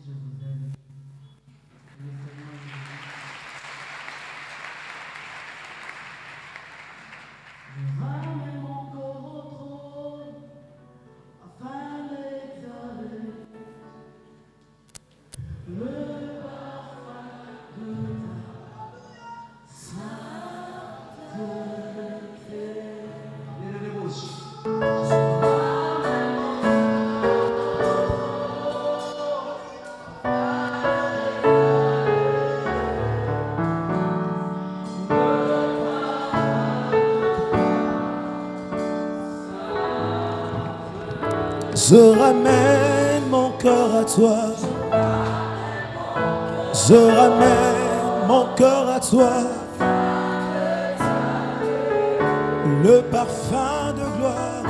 je vous aime. Le Seigneur je ramène mon corps au trône afin d'exhaler le parfum de ta sainteté. Et les bouches. Je ramène mon cœur à toi. Je ramène mon cœur à toi. Le parfum de gloire,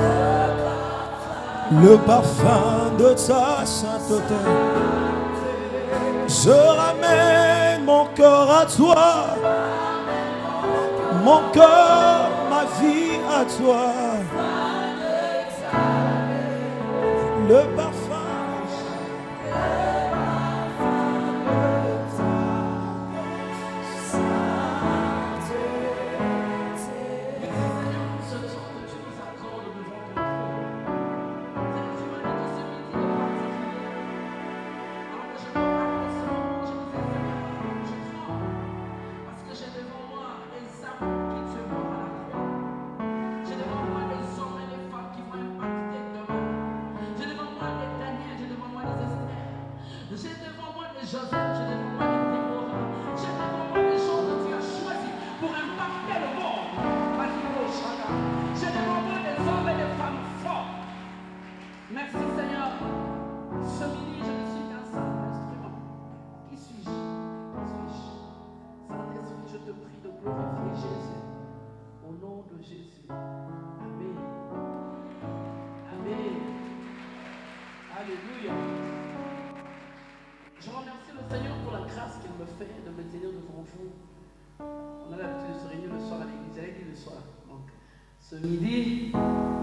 le parfum de ta sainteté. Je ramène mon cœur à toi. Mon cœur, ma vie à toi. Le parfum. Merci Seigneur. Ce midi, je ne suis qu'un simple instrument. Qui suis-je? Saint-Esprit, je te prie de glorifier Jésus. Au nom de Jésus. Amen. Amen. Alléluia. Je remercie le Seigneur pour la grâce qu'il me fait de me tenir devant vous. On a l'habitude de se réunir le soir à l'église. À l'église le soir. Donc, ce midi,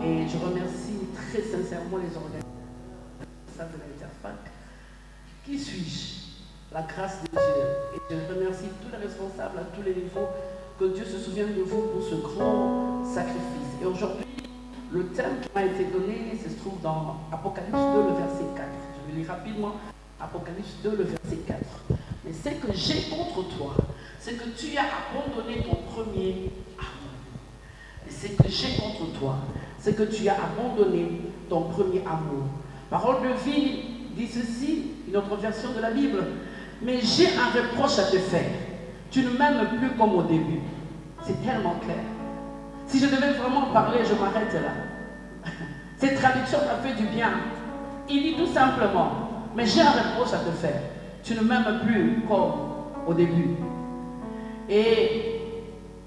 et je remercie très sincèrement les organisateurs de l'Interfac. Qui suis-je? La grâce de Dieu. Et je remercie tous les responsables à tous les niveaux, que Dieu se souvienne de vous pour ce grand sacrifice. Et aujourd'hui, le thème qui m'a été donné se trouve dans Apocalypse 2, le verset 4. Je vais lire rapidement Apocalypse 2, le verset 4. Mais ce que j'ai contre toi, c'est que tu as abandonné ton premier amour. Et ce que j'ai contre toi, c'est que tu as abandonné ton premier amour. Parole de vie dit ceci, une autre version de la Bible. Mais j'ai un reproche à te faire. Tu ne m'aimes plus comme au début. C'est tellement clair. Si je devais vraiment parler, je m'arrête là. Cette traduction m'a fait du bien. Il dit tout simplement, mais j'ai un reproche à te faire. Tu ne m'aimes plus comme au début. Et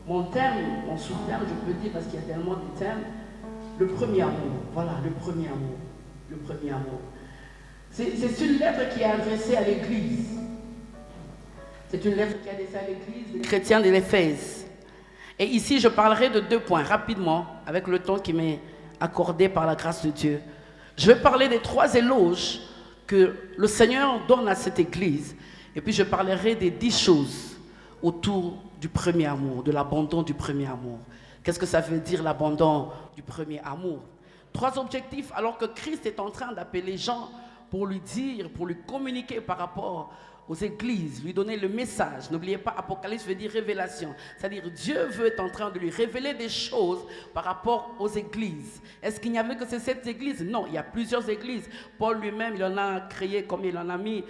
mon thème, mon sous-thème, je peux dire, parce qu'il y a tellement de thèmes, le premier amour. Voilà, le premier amour. Le premier amour. C'est une lettre qui est adressée à l'Église. C'est une lettre qui est adressée à l'Église des chrétiens de l'Éphèse. Et ici, je parlerai de 2 points, rapidement, avec le temps qui m'est accordé par la grâce de Dieu. Je vais parler des 3 éloges que le Seigneur donne à cette Église. Et puis, je parlerai des 10 choses autour du premier amour, de l'abandon du premier amour. Qu'est-ce que ça veut dire, l'abandon du premier amour? 3 objectifs, alors que Christ est en train d'appeler les gens pour lui dire, pour lui communiquer par rapport aux églises, lui donner le message. N'oubliez pas, Apocalypse veut dire révélation. C'est-à-dire Dieu veut être en train de lui révéler des choses par rapport aux églises. Est-ce qu'il n'y avait que ces 7 églises? Non, il y a plusieurs églises. Paul lui-même, il en a créé, comme il en a mis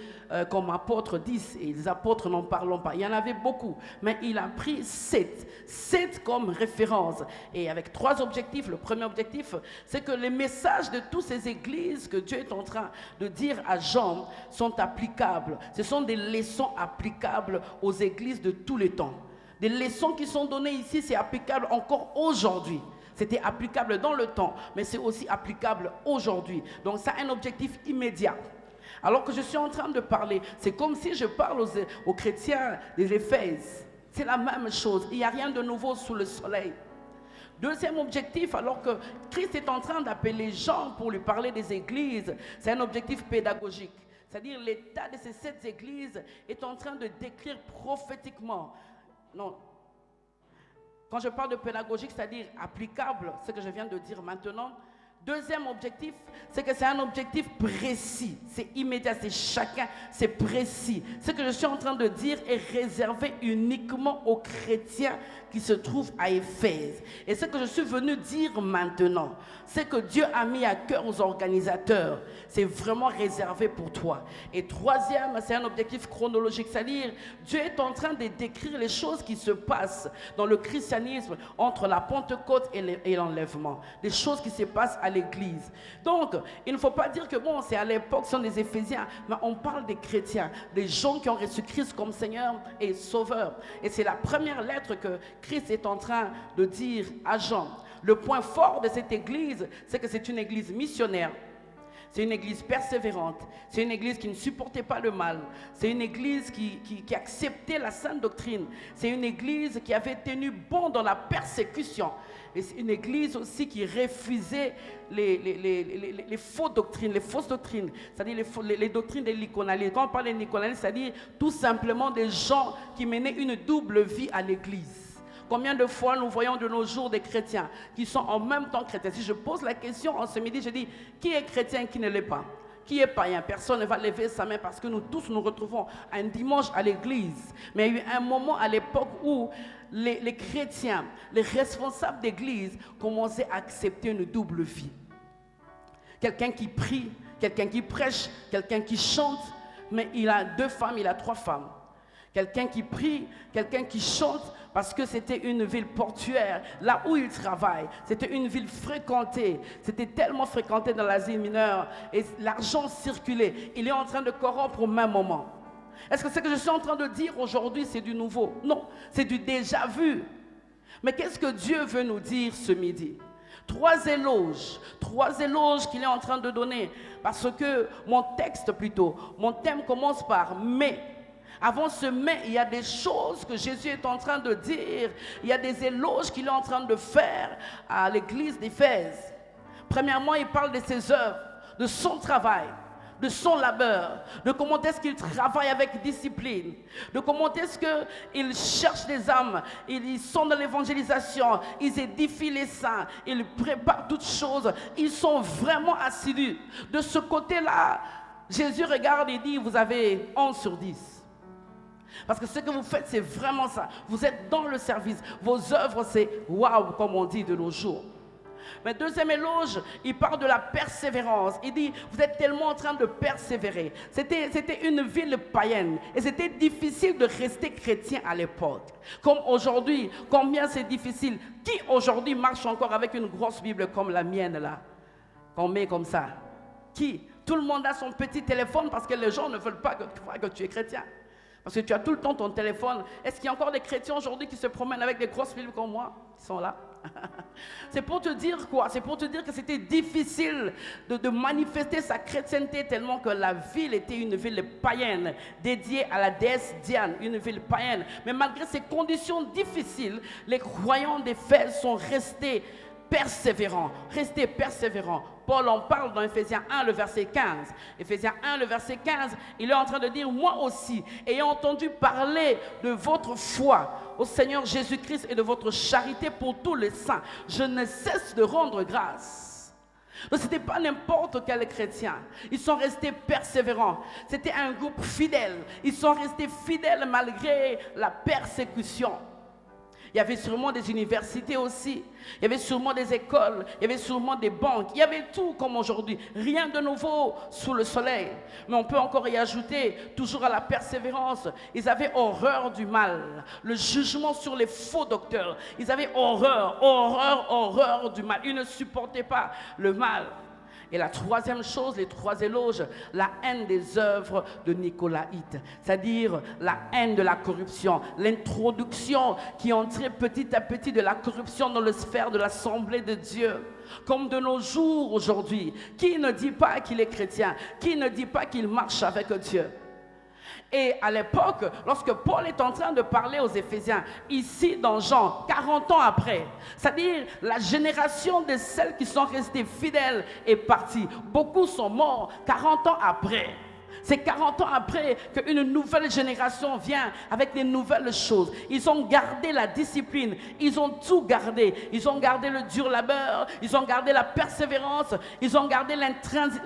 comme apôtres 10. Et les apôtres n'en parlons pas. Il y en avait beaucoup. Mais il a pris 7. 7 comme référence. Et avec 3 objectifs. Le premier objectif, c'est que les messages de toutes ces églises que Dieu est en train de dire à Jean sont applicables. Ce sont des leçons applicables aux églises de tous les temps. Des leçons qui sont données ici, c'est applicable encore aujourd'hui. C'était applicable dans le temps, mais c'est aussi applicable aujourd'hui. Donc ça a un objectif immédiat. Alors que je suis en train de parler, c'est comme si je parle aux chrétiens des Éphèses. C'est la même chose. Il n'y a rien de nouveau sous le soleil. Deuxième objectif, alors que Christ est en train d'appeler Jean pour lui parler des églises, c'est un objectif pédagogique. C'est-à-dire l'état de ces 7 églises est en train de décrire prophétiquement. Non. Quand je parle de pédagogique, c'est-à-dire applicable, ce que je viens de dire maintenant. Deuxième objectif, c'est que c'est un objectif précis. C'est immédiat, c'est chacun, c'est précis. Ce que je suis en train de dire est réservé uniquement aux chrétiens qui se trouvent à Éphèse. Et ce que je suis venu dire maintenant, c'est que Dieu a mis à cœur aux organisateurs. C'est vraiment réservé pour toi. Et troisième, c'est un objectif chronologique. C'est-à-dire, Dieu est en train de décrire les choses qui se passent dans le christianisme entre la Pentecôte et l'enlèvement. Des choses qui se passent à l'église. Donc, il ne faut pas dire que bon, c'est à l'époque, ce sont des Éphésiens, mais on parle des chrétiens, des gens qui ont reçu Christ comme Seigneur et Sauveur. Et c'est la première lettre que Christ est en train de dire à Jean. Le point fort de cette église, c'est que c'est une église missionnaire. C'est une église persévérante. C'est une église qui ne supportait pas le mal. C'est une église qui acceptait la sainte doctrine. C'est une église qui avait tenu bon dans la persécution. Et c'est une église aussi qui refusait les fausses doctrines, c'est-à-dire les doctrines des niconalistes. Quand on parle des niconalistes, c'est-à-dire tout simplement des gens qui menaient une double vie à l'église. Combien de fois nous voyons de nos jours des chrétiens qui sont en même temps chrétiens? Si je pose la question en ce midi, je dis, qui est chrétien et qui ne l'est pas? Qui est païen? Personne ne va lever sa main parce que nous tous nous retrouvons un dimanche à l'église. Mais il y a eu un moment à l'époque où les chrétiens, les responsables d'église commençaient à accepter une double vie. Quelqu'un qui prie, quelqu'un qui prêche, quelqu'un qui chante, mais il a 2 femmes, il a 3 femmes. Quelqu'un qui prie, quelqu'un qui chante, parce que c'était une ville portuaire, là où il travaille. C'était une ville fréquentée. C'était tellement fréquenté dans l'Asie mineure. Et l'argent circulait. Il est en train de corrompre au même moment. Est-ce que ce que je suis en train de dire aujourd'hui, c'est du nouveau? Non, c'est du déjà vu. Mais qu'est-ce que Dieu veut nous dire ce midi? 3 éloges qu'il est en train de donner. Parce que mon thème commence par « mais ». Avant ce mais, il y a des choses que Jésus est en train de dire. Il y a des éloges qu'il est en train de faire à l'église d'Éphèse. Premièrement, il parle de ses œuvres, de son travail, de son labeur, de comment est-ce qu'il travaille avec discipline, de comment est-ce qu'il cherche des âmes, ils sont dans l'évangélisation, ils édifient les saints, ils préparent toutes choses, ils sont vraiment assidus. De ce côté-là, Jésus regarde et dit, vous avez 11 sur 10. Parce que ce que vous faites, c'est vraiment ça. Vous êtes dans le service. Vos œuvres, c'est waouh, comme on dit de nos jours. Mais deuxième éloge, il parle de la persévérance. Il dit, vous êtes tellement en train de persévérer. C'était une ville païenne. Et c'était difficile de rester chrétien à l'époque. Comme aujourd'hui, combien c'est difficile. Qui aujourd'hui marche encore avec une grosse Bible comme la mienne là? Qu'on met comme ça. Qui? Tout le monde a son petit téléphone parce que les gens ne veulent pas que tu es chrétien. Parce que tu as tout le temps ton téléphone. Est-ce qu'il y a encore des chrétiens aujourd'hui qui se promènent avec des grosses Bibles comme moi? Ils sont là. C'est pour te dire quoi? C'est pour te dire que c'était difficile de manifester sa chrétienté tellement que la ville était une ville païenne, dédiée à la déesse Diane, une ville païenne. Mais malgré ces conditions difficiles, les croyants d'Éphèse sont restés persévérants, restez persévérants. Paul en parle dans Éphésiens 1, le verset 15. Éphésiens 1, le verset 15, il est en train de dire, moi aussi, ayant entendu parler de votre foi au Seigneur Jésus-Christ et de votre charité pour tous les saints, je ne cesse de rendre grâce. Donc ce n'était pas n'importe quel chrétien. Ils sont restés persévérants. C'était un groupe fidèle. Ils sont restés fidèles malgré la persécution. Il y avait sûrement des universités aussi, il y avait sûrement des écoles, il y avait sûrement des banques, il y avait tout comme aujourd'hui, rien de nouveau sous le soleil. Mais on peut encore y ajouter, toujours à la persévérance, ils avaient horreur du mal, le jugement sur les faux docteurs. Ils avaient horreur du mal, ils ne supportaient pas le mal. Et la troisième chose, les 3 éloges, la haine des œuvres de Nicolaïtes, c'est-à-dire la haine de la corruption, l'introduction qui entrait petit à petit de la corruption dans le sphère de l'Assemblée de Dieu. Comme de nos jours aujourd'hui, qui ne dit pas qu'il est chrétien, qui ne dit pas qu'il marche avec Dieu? Et à l'époque, lorsque Paul est en train de parler aux Éphésiens, ici dans Jean, 40 ans après, c'est-à-dire la génération de celles qui sont restées fidèles est partie. Beaucoup sont morts 40 ans après. C'est 40 ans après qu'une nouvelle génération vient avec des nouvelles choses. Ils ont gardé la discipline, ils ont tout gardé. Ils ont gardé le dur labeur, ils ont gardé la persévérance, ils ont gardé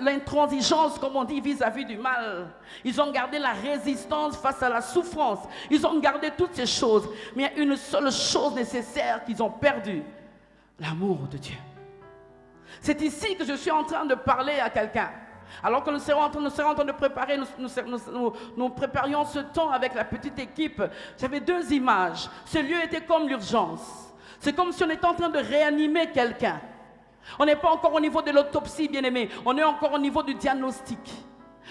l'intransigeance, comme on dit, vis-à-vis du mal. Ils ont gardé la résistance face à la souffrance. Ils ont gardé toutes ces choses. Mais il y a une seule chose nécessaire qu'ils ont perdue, l'amour de Dieu. C'est ici que je suis en train de parler à quelqu'un. Alors que nous serons en train de préparer, nous préparions ce temps avec la petite équipe. J'avais deux images. Ce lieu était comme l'urgence. C'est comme si on était en train de réanimer quelqu'un. On n'est pas encore au niveau de l'autopsie, bien-aimé. On est encore au niveau du diagnostic.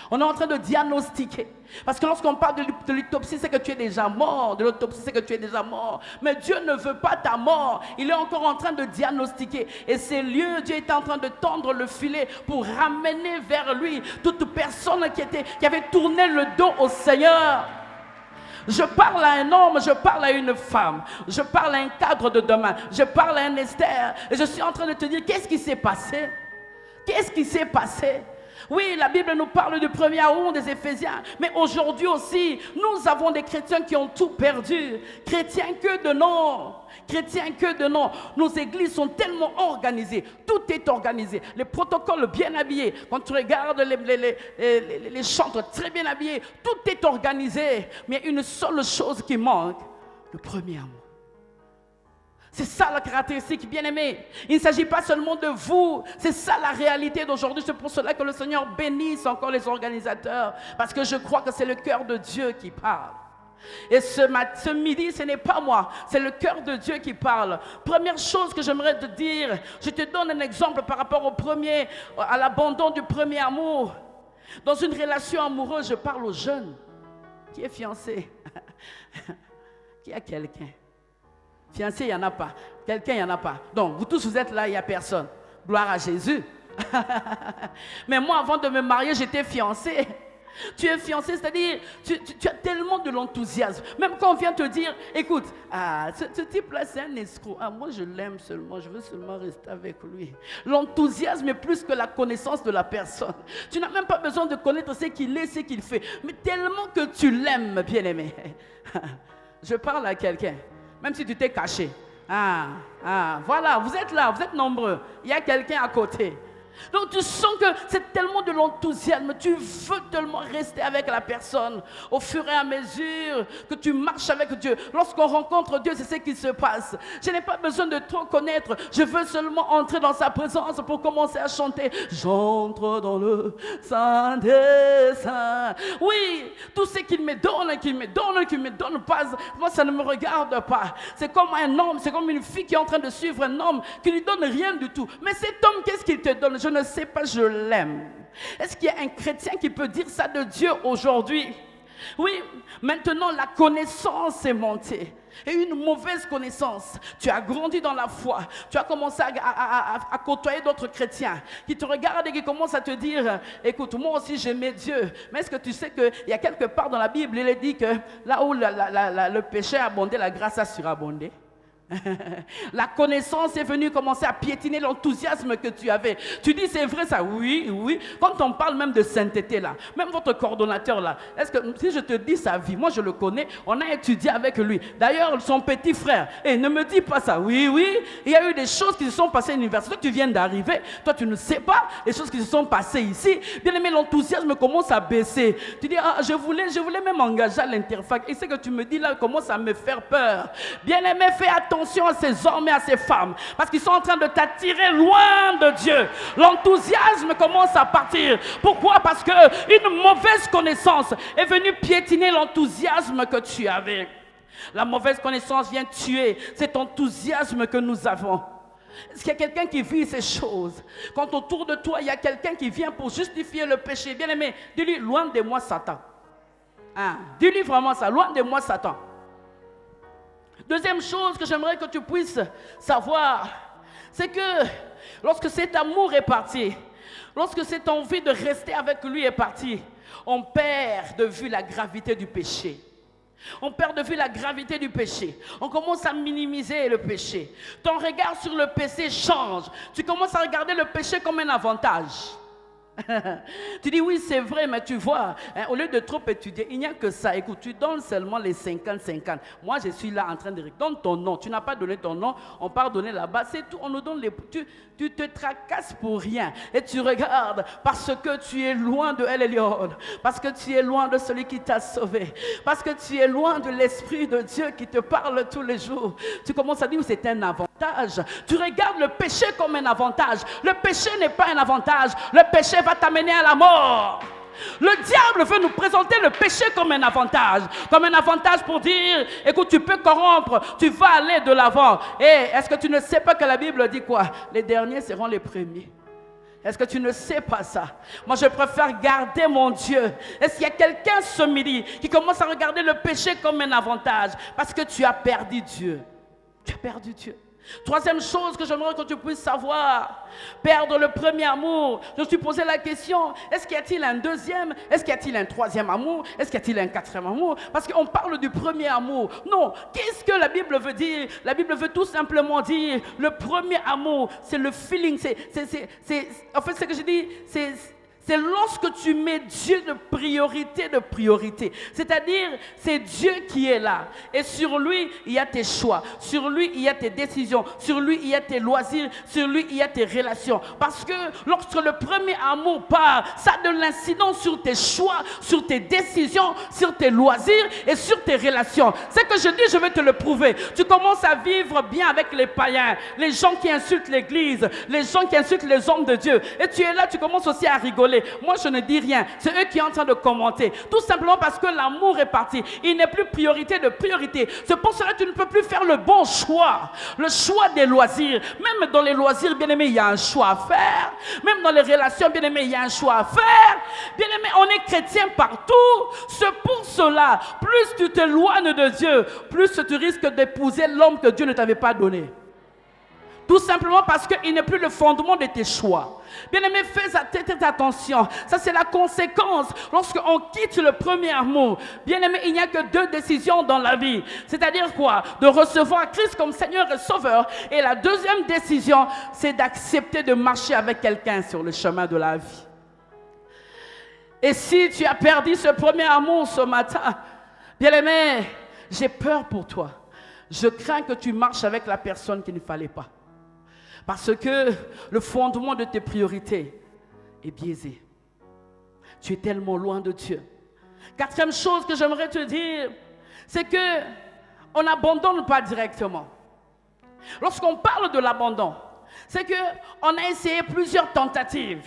On est en train de diagnostiquer. Parce que lorsqu'on parle de l'autopsie, c'est que tu es déjà mort. De l'autopsie, c'est que tu es déjà mort. Mais Dieu ne veut pas ta mort. Il est encore en train de diagnostiquer. Et ces lieux, Dieu est en train de tendre le filet pour ramener vers lui toute personne qui avait tourné le dos au Seigneur. Je parle à un homme, je parle à une femme. Je parle à un cadre de demain. Je parle à un Esther. Et je suis en train de te dire, qu'est-ce qui s'est passé? Qu'est-ce qui s'est passé? Oui, la Bible nous parle du premier amour des Éphésiens, mais aujourd'hui aussi, nous avons des chrétiens qui ont tout perdu. Chrétiens que de nom. Chrétiens que de nom. Nos églises sont tellement organisées. Tout est organisé. Les protocoles bien habillés. Quand tu regardes les chantres très bien habillés, tout est organisé. Mais une seule chose qui manque, le premier amour. C'est ça la caractéristique, bien-aimé. Il ne s'agit pas seulement de vous. C'est ça la réalité d'aujourd'hui. C'est pour cela que le Seigneur bénisse encore les organisateurs. Parce que je crois que c'est le cœur de Dieu qui parle. Et ce midi, ce n'est pas moi. C'est le cœur de Dieu qui parle. Première chose que j'aimerais te dire, je te donne un exemple par rapport à l'abandon du premier amour. Dans une relation amoureuse, je parle aux jeunes. Qui est fiancé? Qui a quelqu'un? Fiancé, il n'y en a pas. Quelqu'un, il n'y en a pas. Donc, vous tous, vous êtes là, il n'y a personne. Gloire à Jésus. Mais moi, avant de me marier, j'étais fiancé. Tu es fiancé, c'est-à-dire, tu as tellement de l'enthousiasme. Même quand on vient te dire, écoute, ce type-là, c'est un escroc. Moi, je l'aime seulement, je veux seulement rester avec lui. L'enthousiasme est plus que la connaissance de la personne. Tu n'as même pas besoin de connaître ce qu'il est, ce qu'il fait. Mais tellement que tu l'aimes, bien-aimé. Je parle à quelqu'un. Même si tu t'es caché. Voilà, vous êtes là, vous êtes nombreux. Il y a quelqu'un à côté. Donc tu sens que c'est tellement de l'enthousiasme. Tu veux tellement rester avec la personne. Au fur et à mesure que tu marches avec Dieu. Lorsqu'on rencontre Dieu, c'est ce qui se passe. Je n'ai pas besoin de trop connaître. Je veux seulement entrer dans sa présence pour commencer à chanter. J'entre dans le Saint des Saints. Oui, tout ce qu'il me donne pas. Moi, ça ne me regarde pas. C'est comme un homme, c'est comme une fille qui est en train de suivre un homme qui ne lui donne rien du tout. Mais cet homme, qu'est-ce qu'il te donne? Je ne sais pas, je l'aime. Est-ce qu'il y a un chrétien qui peut dire ça de Dieu aujourd'hui? Oui, maintenant la connaissance est montée. Et une mauvaise connaissance. Tu as grandi dans la foi. Tu as commencé à côtoyer d'autres chrétiens qui te regardent et qui commencent à te dire, écoute, moi aussi j'aimais Dieu. Mais est-ce que tu sais qu'il y a quelque part dans la Bible, il est dit que là où le péché a abondé, la grâce a surabondé? La connaissance est venue commencer à piétiner l'enthousiasme que tu avais. Tu dis c'est vrai ça? Oui, oui. Quand on parle même de sainteté là, même votre coordonnateur là, est-ce que si je te dis sa vie, moi je le connais, on a étudié avec lui. D'ailleurs son petit frère, ne me dis pas ça. Oui, oui, il y a eu des choses qui se sont passées à l'université. Toi tu viens d'arriver, toi tu ne sais pas les choses qui se sont passées ici. Bien aimé, l'enthousiasme commence à baisser. Tu dis je voulais même engager à l'interfac. Et ce que tu me dis là commence à me faire peur. Bien aimé, fais attention à ces hommes et à ces femmes, parce qu'ils sont en train de t'attirer loin de Dieu. L'enthousiasme commence à partir. Pourquoi? Parce qu'une mauvaise connaissance est venue piétiner l'enthousiasme que tu avais. La mauvaise connaissance vient tuer cet enthousiasme que nous avons. Est-ce qu'il y a quelqu'un qui vit ces choses? Quand autour de toi, il y a quelqu'un qui vient pour justifier le péché, bien aimé, dis-lui, loin de moi Satan. Dis-lui vraiment ça, loin de moi Satan. Deuxième chose que j'aimerais que tu puisses savoir, c'est que lorsque cet amour est parti, lorsque cette envie de rester avec lui est partie, on perd de vue la gravité du péché. On perd de vue la gravité du péché. On commence à minimiser le péché. Ton regard sur le péché change. Tu commences à regarder le péché comme un avantage. Tu dis oui, c'est vrai, mais tu vois, hein, au lieu de trop étudier, il n'y a que ça. Écoute, tu donnes seulement les 50-50. Moi, je suis là en train de dire, donne ton nom. Tu n'as pas donné ton nom, on part donner là-bas. C'est tout, on nous donne les... Tu te tracasses pour rien. Et tu regardes parce que tu es loin de El Elyon, parce que tu es loin de celui qui t'a sauvé, parce que tu es loin de l'Esprit de Dieu qui te parle tous les jours. Tu commences à dire que c'est un avantage. Tu regardes le péché comme un avantage. Le péché n'est pas un avantage. Le péché va t'amener à la mort. Le diable veut nous présenter le péché comme un avantage pour dire, écoute, tu peux corrompre, tu vas aller de l'avant. Et est-ce que tu ne sais pas que la Bible dit quoi? Les derniers seront les premiers. Est-ce que tu ne sais pas ça? Moi, je préfère garder mon Dieu. Est-ce qu'il y a quelqu'un ce midi qui commence à regarder le péché comme un avantage? Parce que tu as perdu Dieu. Tu as perdu Dieu. Troisième chose que j'aimerais que tu puisses savoir, perdre le premier amour. Je me suis posé la question, est-ce qu'il y a-t-il un deuxième? Est-ce qu'il y a-t-il un troisième amour? Est-ce qu'il y a-t-il un quatrième amour? Parce qu'on parle du premier amour. Non, qu'est-ce que la Bible veut dire? La Bible veut tout simplement dire, le premier amour, c'est le feeling, en fait, ce que je dis, c'est lorsque tu mets Dieu de priorité. C'est-à-dire, c'est Dieu qui est là. Et sur lui, il y a tes choix. Sur lui, il y a tes décisions. Sur lui, il y a tes loisirs. Sur lui, il y a tes relations. Parce que lorsque le premier amour part, ça a de l'incidence sur tes choix, sur tes décisions, sur tes loisirs et sur tes relations. Ce que je dis, je vais te le prouver. Tu commences à vivre bien avec les païens, les gens qui insultent l'église, les gens qui insultent les hommes de Dieu. Et tu es là, tu commences aussi à rigoler. Moi, je ne dis rien. C'est eux qui sont en train de commenter. Tout simplement parce que l'amour est parti. Il n'est plus priorité de priorité. C'est pour cela que tu ne peux plus faire le bon choix. Le choix des loisirs. Même dans les loisirs, bien aimé, il y a un choix à faire. Même dans les relations, bien aimé, il y a un choix à faire. Bien aimé, on est chrétien partout. C'est pour cela, plus tu t'éloignes de Dieu, plus tu risques d'épouser l'homme que Dieu ne t'avait pas donné. Tout simplement parce qu'il n'est plus le fondement de tes choix. Bien-aimé, fais attention. Ça, c'est la conséquence lorsqu'on quitte le premier amour. Bien-aimé, il n'y a que deux décisions dans la vie. C'est-à-dire quoi? De recevoir Christ comme Seigneur et Sauveur. Et la deuxième décision, c'est d'accepter de marcher avec quelqu'un sur le chemin de la vie. Et si tu as perdu ce premier amour ce matin, bien-aimé, j'ai peur pour toi. Je crains que tu marches avec la personne qu'il ne fallait pas. Parce que le fondement de tes priorités est biaisé. Tu es tellement loin de Dieu. Quatrième chose que j'aimerais te dire, c'est qu'on n'abandonne pas directement. Lorsqu'on parle de l'abandon, c'est qu'on a essayé plusieurs tentatives.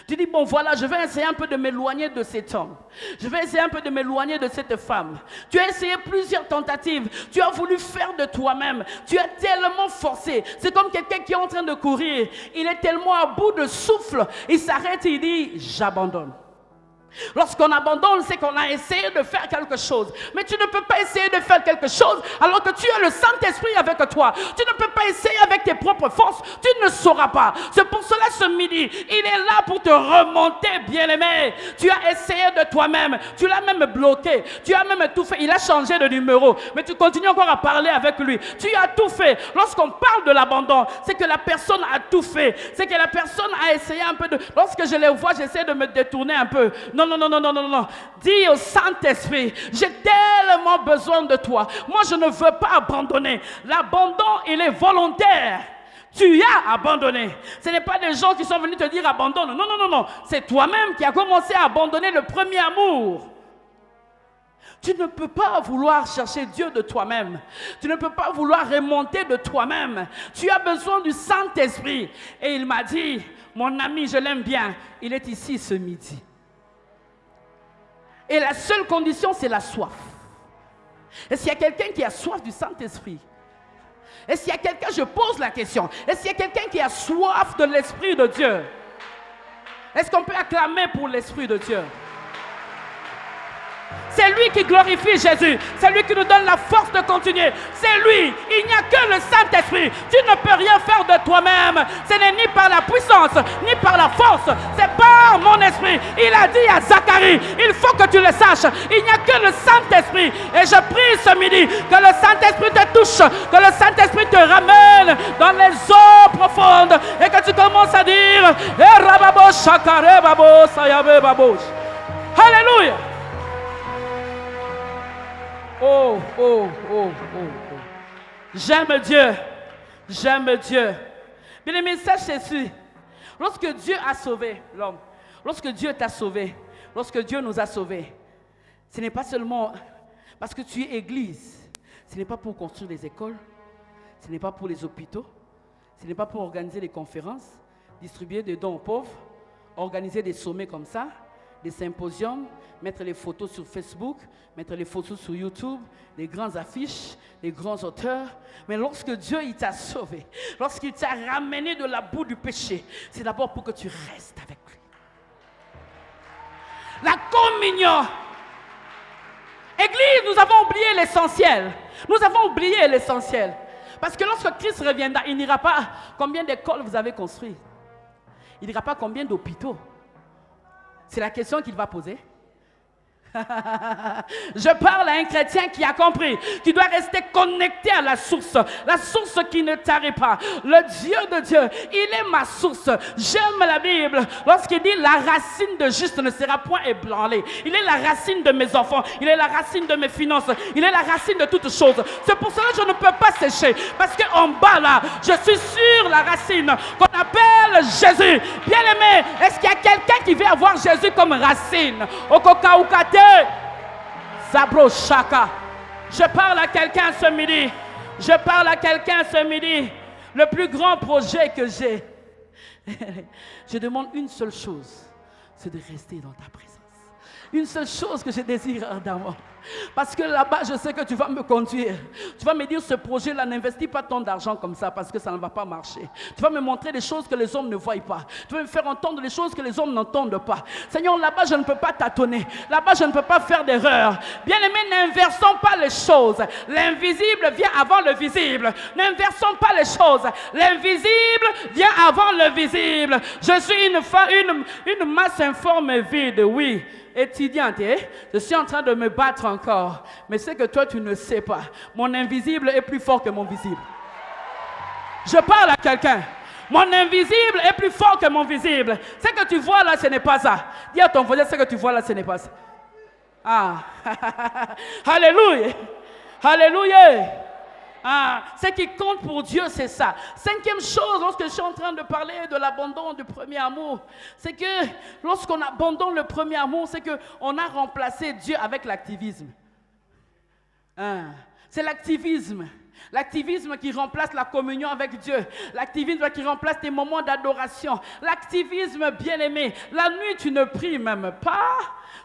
Tu dis, bon voilà, je vais essayer un peu de m'éloigner de cet homme. Je vais essayer un peu de m'éloigner de cette femme. Tu as essayé plusieurs tentatives. Tu as voulu faire de toi-même. Tu as tellement forcé. C'est comme quelqu'un qui est en train de courir. Il est tellement à bout de souffle. Il s'arrête et il dit, j'abandonne. Lorsqu'on abandonne, c'est qu'on a essayé de faire quelque chose. Mais tu ne peux pas essayer de faire quelque chose alors que tu as le Saint-Esprit avec toi. Tu ne peux pas essayer avec tes propres forces. Tu ne sauras pas. C'est pour cela ce midi, il est là pour te remonter, bien-aimé. Tu as essayé de toi-même. Tu l'as même bloqué. Tu as même tout fait. Il a changé de numéro. Mais tu continues encore à parler avec lui. Tu as tout fait. Lorsqu'on parle de l'abandon, c'est que la personne a tout fait. C'est que la personne a essayé un peu de... Lorsque je les vois, j'essaie de me détourner un peu. Non. Dis au Saint-Esprit, j'ai tellement besoin de toi. Moi, je ne veux pas abandonner. L'abandon, il est volontaire. Tu as abandonné. Ce n'est pas des gens qui sont venus te dire abandonne. Non. C'est toi-même qui as commencé à abandonner le premier amour. Tu ne peux pas vouloir chercher Dieu de toi-même. Tu ne peux pas vouloir remonter de toi-même. Tu as besoin du Saint-Esprit. Et il m'a dit, mon ami, je l'aime bien. Il est ici ce midi. Et la seule condition, c'est la soif. Est-ce qu'il y a quelqu'un qui a soif du Saint-Esprit? Est-ce qu'il y a quelqu'un, je pose la question, est-ce qu'il y a quelqu'un qui a soif de l'Esprit de Dieu? Est-ce qu'on peut acclamer pour l'Esprit de Dieu? C'est lui qui glorifie Jésus. C'est lui qui nous donne la force de continuer. C'est lui. Il n'y a que le Saint-Esprit. Tu ne peux rien faire de toi-même. Ce n'est ni par la puissance, ni par la force. C'est par dans mon esprit. Il a dit à Zacharie, il faut que tu le saches, il n'y a que le Saint-Esprit. Et je prie ce midi que le Saint-Esprit te touche, que le Saint-Esprit te ramène dans les eaux profondes et que tu commences à dire Alléluia. Oh, oh, oh, oh, oh. J'aime Dieu. J'aime Dieu. Bien-aimé, sache ceci. Lorsque Dieu a sauvé l'homme, lorsque Dieu t'a sauvé, lorsque Dieu nous a sauvés, ce n'est pas seulement parce que tu es église. Ce n'est pas pour construire des écoles. Ce n'est pas pour les hôpitaux. Ce n'est pas pour organiser des conférences, distribuer des dons aux pauvres, organiser des sommets comme ça, des symposiums, mettre les photos sur Facebook, mettre les photos sur YouTube, des grandes affiches, des grands auteurs. Mais lorsque Dieu il t'a sauvé, lorsqu'il t'a ramené de la boue du péché, c'est d'abord pour que tu restes avec lui. La communion. Église, nous avons oublié l'essentiel. Nous avons oublié l'essentiel. Parce que lorsque Christ reviendra, il n'ira pas combien d'écoles vous avez construites. Il n'ira pas combien d'hôpitaux. C'est la question qu'il va poser. Je parle à un chrétien qui a compris. Tu dois rester connecté à la source qui ne tarit pas. Le Dieu de Dieu, il est ma source. J'aime la Bible lorsqu'il dit la racine de juste ne sera point ébranlée. Il est la racine de mes enfants, il est la racine de mes finances, il est la racine de toutes choses. C'est pour cela que je ne peux pas sécher, parce qu'en bas là, je suis sur la racine qu'on appelle Jésus. Bien aimé, est-ce qu'il y a quelqu'un qui veut avoir Jésus comme racine? Okokaukate Zabro Shaka. Je parle à quelqu'un ce midi. Je parle à quelqu'un ce midi. Le plus grand projet que j'ai, je demande une seule chose, c'est de rester dans ta présence. Une seule chose que je désire ardemment. Parce que là-bas, je sais que tu vas me conduire. Tu vas me dire, ce projet-là, n'investis pas tant d'argent comme ça parce que ça ne va pas marcher. Tu vas me montrer des choses que les hommes ne voient pas. Tu vas me faire entendre des choses que les hommes n'entendent pas. Seigneur, là-bas, je ne peux pas tâtonner. Là-bas, je ne peux pas faire d'erreur. Bien-aimés, n'inversons pas les choses. L'invisible vient avant le visible. N'inversons pas les choses. L'invisible vient avant le visible. Je suis une masse informe et vide, oui. Étudiante, je suis en train de me battre encore, mais c'est que toi tu ne sais pas, mon invisible est plus fort que mon visible. Je parle à quelqu'un, mon invisible est plus fort que mon visible. Ce que tu vois là, ce n'est pas ça. Dis à ton voisin, ce que tu vois là, ce n'est pas ça. Ah, alléluia, alléluia. Ah, ce qui compte pour Dieu, c'est ça. Cinquième chose, lorsque je suis en train de parler de l'abandon du premier amour, c'est que lorsqu'on abandonne le premier amour, c'est qu'on a remplacé Dieu avec l'activisme. Ah, c'est l'activisme. L'activisme qui remplace la communion avec Dieu. L'activisme qui remplace tes moments d'adoration. L'activisme bien-aimé. La nuit, tu ne pries même pas.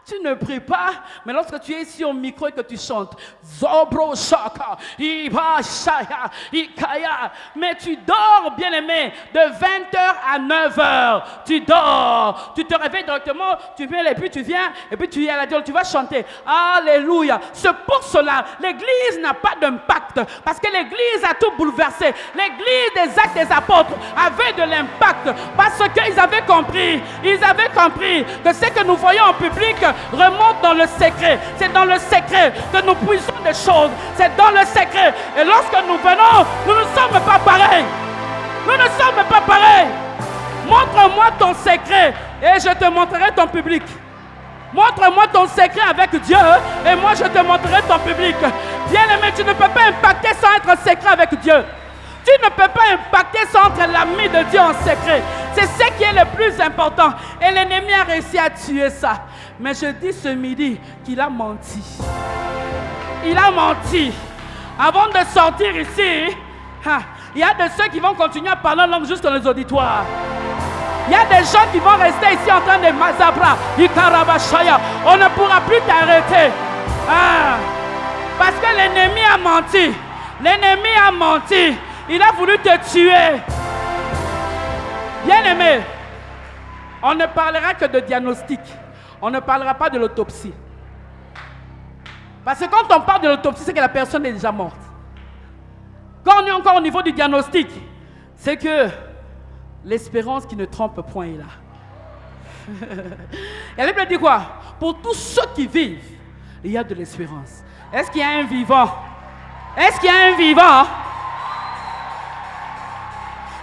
Tu ne pries pas, mais lorsque tu es ici au micro et que tu chantes, Zobro Shaka, Iba Shaya, Ikaya, mais tu dors, bien-aimé, de 20h à 9h. Tu dors, tu te réveilles directement, tu viens et puis tu viens, et puis tu es à la diole, tu vas chanter. Alléluia. C'est pour cela, l'église n'a pas d'impact, parce que l'église a tout bouleversé. L'église des Actes des Apôtres avait de l'impact, parce qu'ils avaient compris que ce que nous voyons en public remonte dans le secret. C'est dans le secret que nous puissions des choses. C'est dans le secret. Et lorsque nous venons, nous ne sommes pas pareils. Nous ne sommes pas pareils. Montre-moi ton secret et je te montrerai ton public. Montre-moi ton secret avec Dieu et moi je te montrerai ton public. Bien-aimé, tu ne peux pas impacter sans être secret avec Dieu. Tu ne peux pas impacter sans être l'ami de Dieu en secret. C'est ce qui est le plus important. Et l'ennemi a réussi à tuer ça. Mais je dis ce midi qu'il a menti. Il a menti. Avant de sortir ici, il y a de ceux qui vont continuer à parler en langue juste dans les auditoires. Il y a des gens qui vont rester ici en train de mazabra, ikarabashaya. On ne pourra plus t'arrêter. Parce que l'ennemi a menti. L'ennemi a menti. Il a voulu te tuer. Bien-aimé, on ne parlera que de diagnostic. On ne parlera pas de l'autopsie. Parce que quand on parle de l'autopsie, c'est que la personne est déjà morte. Quand on est encore au niveau du diagnostic, c'est que l'espérance qui ne trompe point est là. Et la Bible dit quoi? Pour tous ceux qui vivent, il y a de l'espérance. Est-ce qu'il y a un vivant? Est-ce qu'il y a un vivant?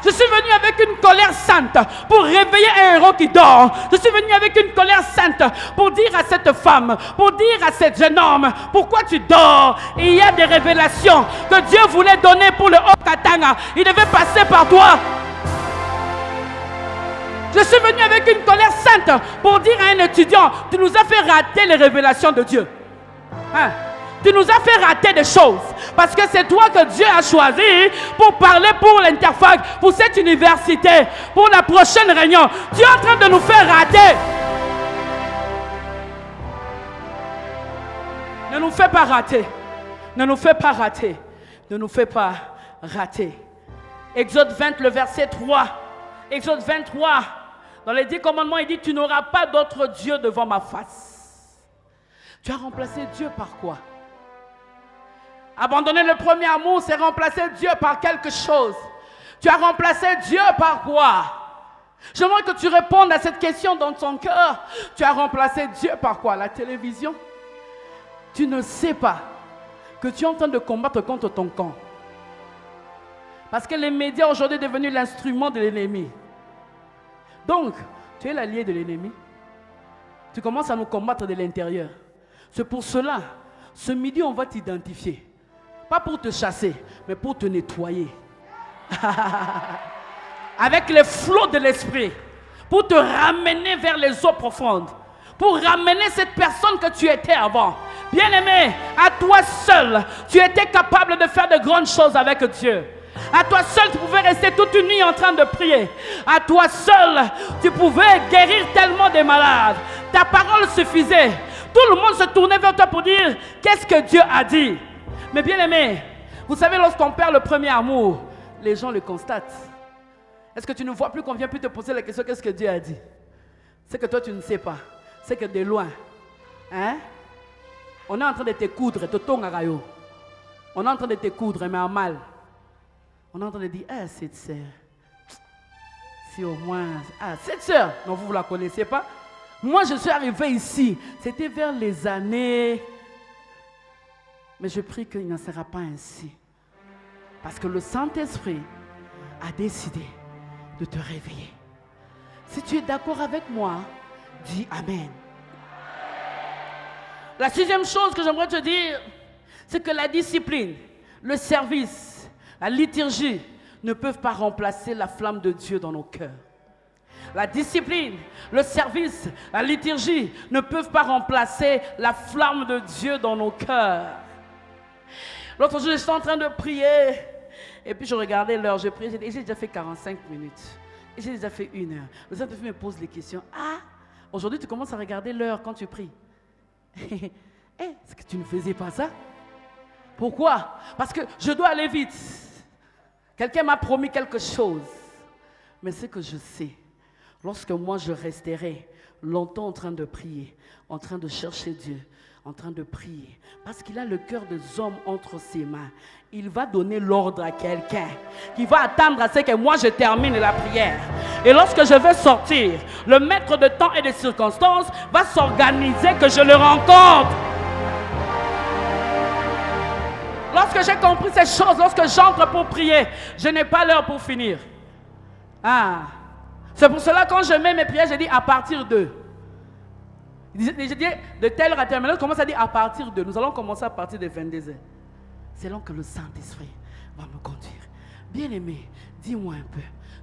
Je suis venu avec une colère sainte pour réveiller un héros qui dort. Je suis venu avec une colère sainte pour dire à cette femme, pour dire à cet jeune homme, pourquoi tu dors? Et il y a des révélations que Dieu voulait donner pour le Haut-Katanga. Il devait passer par toi. Je suis venu avec une colère sainte pour dire à un étudiant, tu nous as fait rater les révélations de Dieu. Hein? Tu nous as fait rater des choses. Parce que c'est toi que Dieu a choisi pour parler pour l'Interfac, pour cette université, pour la prochaine réunion. Tu es en train de nous faire rater. Ne nous fais pas rater. Ne nous fais pas rater. Ne nous fais pas rater. Exode 20, le verset 3. Exode 23. Dans les 10 commandements, il dit, tu n'auras pas d'autre Dieu devant ma face. Tu as remplacé Dieu par quoi? Abandonner le premier amour, c'est remplacer Dieu par quelque chose. Tu as remplacé Dieu par quoi? J'aimerais que tu répondes à cette question dans ton cœur. Tu as remplacé Dieu par quoi? La télévision? Tu ne sais pas que tu es en train de combattre contre ton camp. Parce que les médias aujourd'hui sont devenus l'instrument de l'ennemi. Donc, tu es l'allié de l'ennemi. Tu commences à nous combattre de l'intérieur. C'est pour cela, ce midi, on va t'identifier. Pas pour te chasser, mais pour te nettoyer. Avec les flots de l'esprit. Pour te ramener vers les eaux profondes. Pour ramener cette personne que tu étais avant. Bien-aimé, à toi seul, tu étais capable de faire de grandes choses avec Dieu. À toi seul, tu pouvais rester toute une nuit en train de prier. À toi seul, tu pouvais guérir tellement de malades. Ta parole suffisait. Tout le monde se tournait vers toi pour dire, qu'est-ce que Dieu a dit? Mais bien aimé, vous savez, lorsqu'on perd le premier amour, les gens le constatent. Est-ce que tu ne vois plus qu'on vient plus te poser la question, qu'est-ce que Dieu a dit? C'est que toi, tu ne sais pas. C'est que de loin, hein? On est en train de te coudre, on est en train de te coudre, mais en mal. On est en train de dire, ah, cette sœur, si au moins, ah, cette sœur, non, vous ne la connaissez pas? Moi, je suis arrivé ici, c'était vers les années... Mais je prie qu'il n'en sera pas ainsi. Parce que le Saint-Esprit a décidé de te réveiller. Si tu es d'accord avec moi, dis Amen. La sixième chose que j'aimerais te dire, c'est que la discipline, le service, la liturgie ne peuvent pas remplacer la flamme de Dieu dans nos cœurs. La discipline, le service, la liturgie ne peuvent pas remplacer la flamme de Dieu dans nos cœurs. L'autre jour, j'étais en train de prier. Et puis, je regardais l'heure. Je priais. J'ai déjà fait 45 minutes. Et j'ai déjà fait 1 heure. Le Saint-Esprit me pose les questions. Ah, aujourd'hui, tu commences à regarder l'heure quand tu pries. Est-ce que tu ne faisais pas ça? Pourquoi? Parce que je dois aller vite. Quelqu'un m'a promis quelque chose. Mais ce que je sais, lorsque moi, je resterai longtemps en train de prier, en train de chercher Dieu, en train de prier, parce qu'il a le cœur des hommes entre ses mains. Il va donner l'ordre à quelqu'un qui va attendre à ce que moi je termine la prière. Et lorsque je vais sortir, le maître de temps et de circonstances va s'organiser que je le rencontre. Lorsque j'ai compris ces choses, lorsque j'entre pour prier, je n'ai pas l'heure pour finir. Ah, c'est pour cela quand je mets mes prières, je dis à partir de. Je dis de telle heure à telle heure, je commence à dire à partir de. Nous allons commencer à partir de 22h. C'est là que le Saint-Esprit va me conduire. Bien-aimé, dis-moi un peu.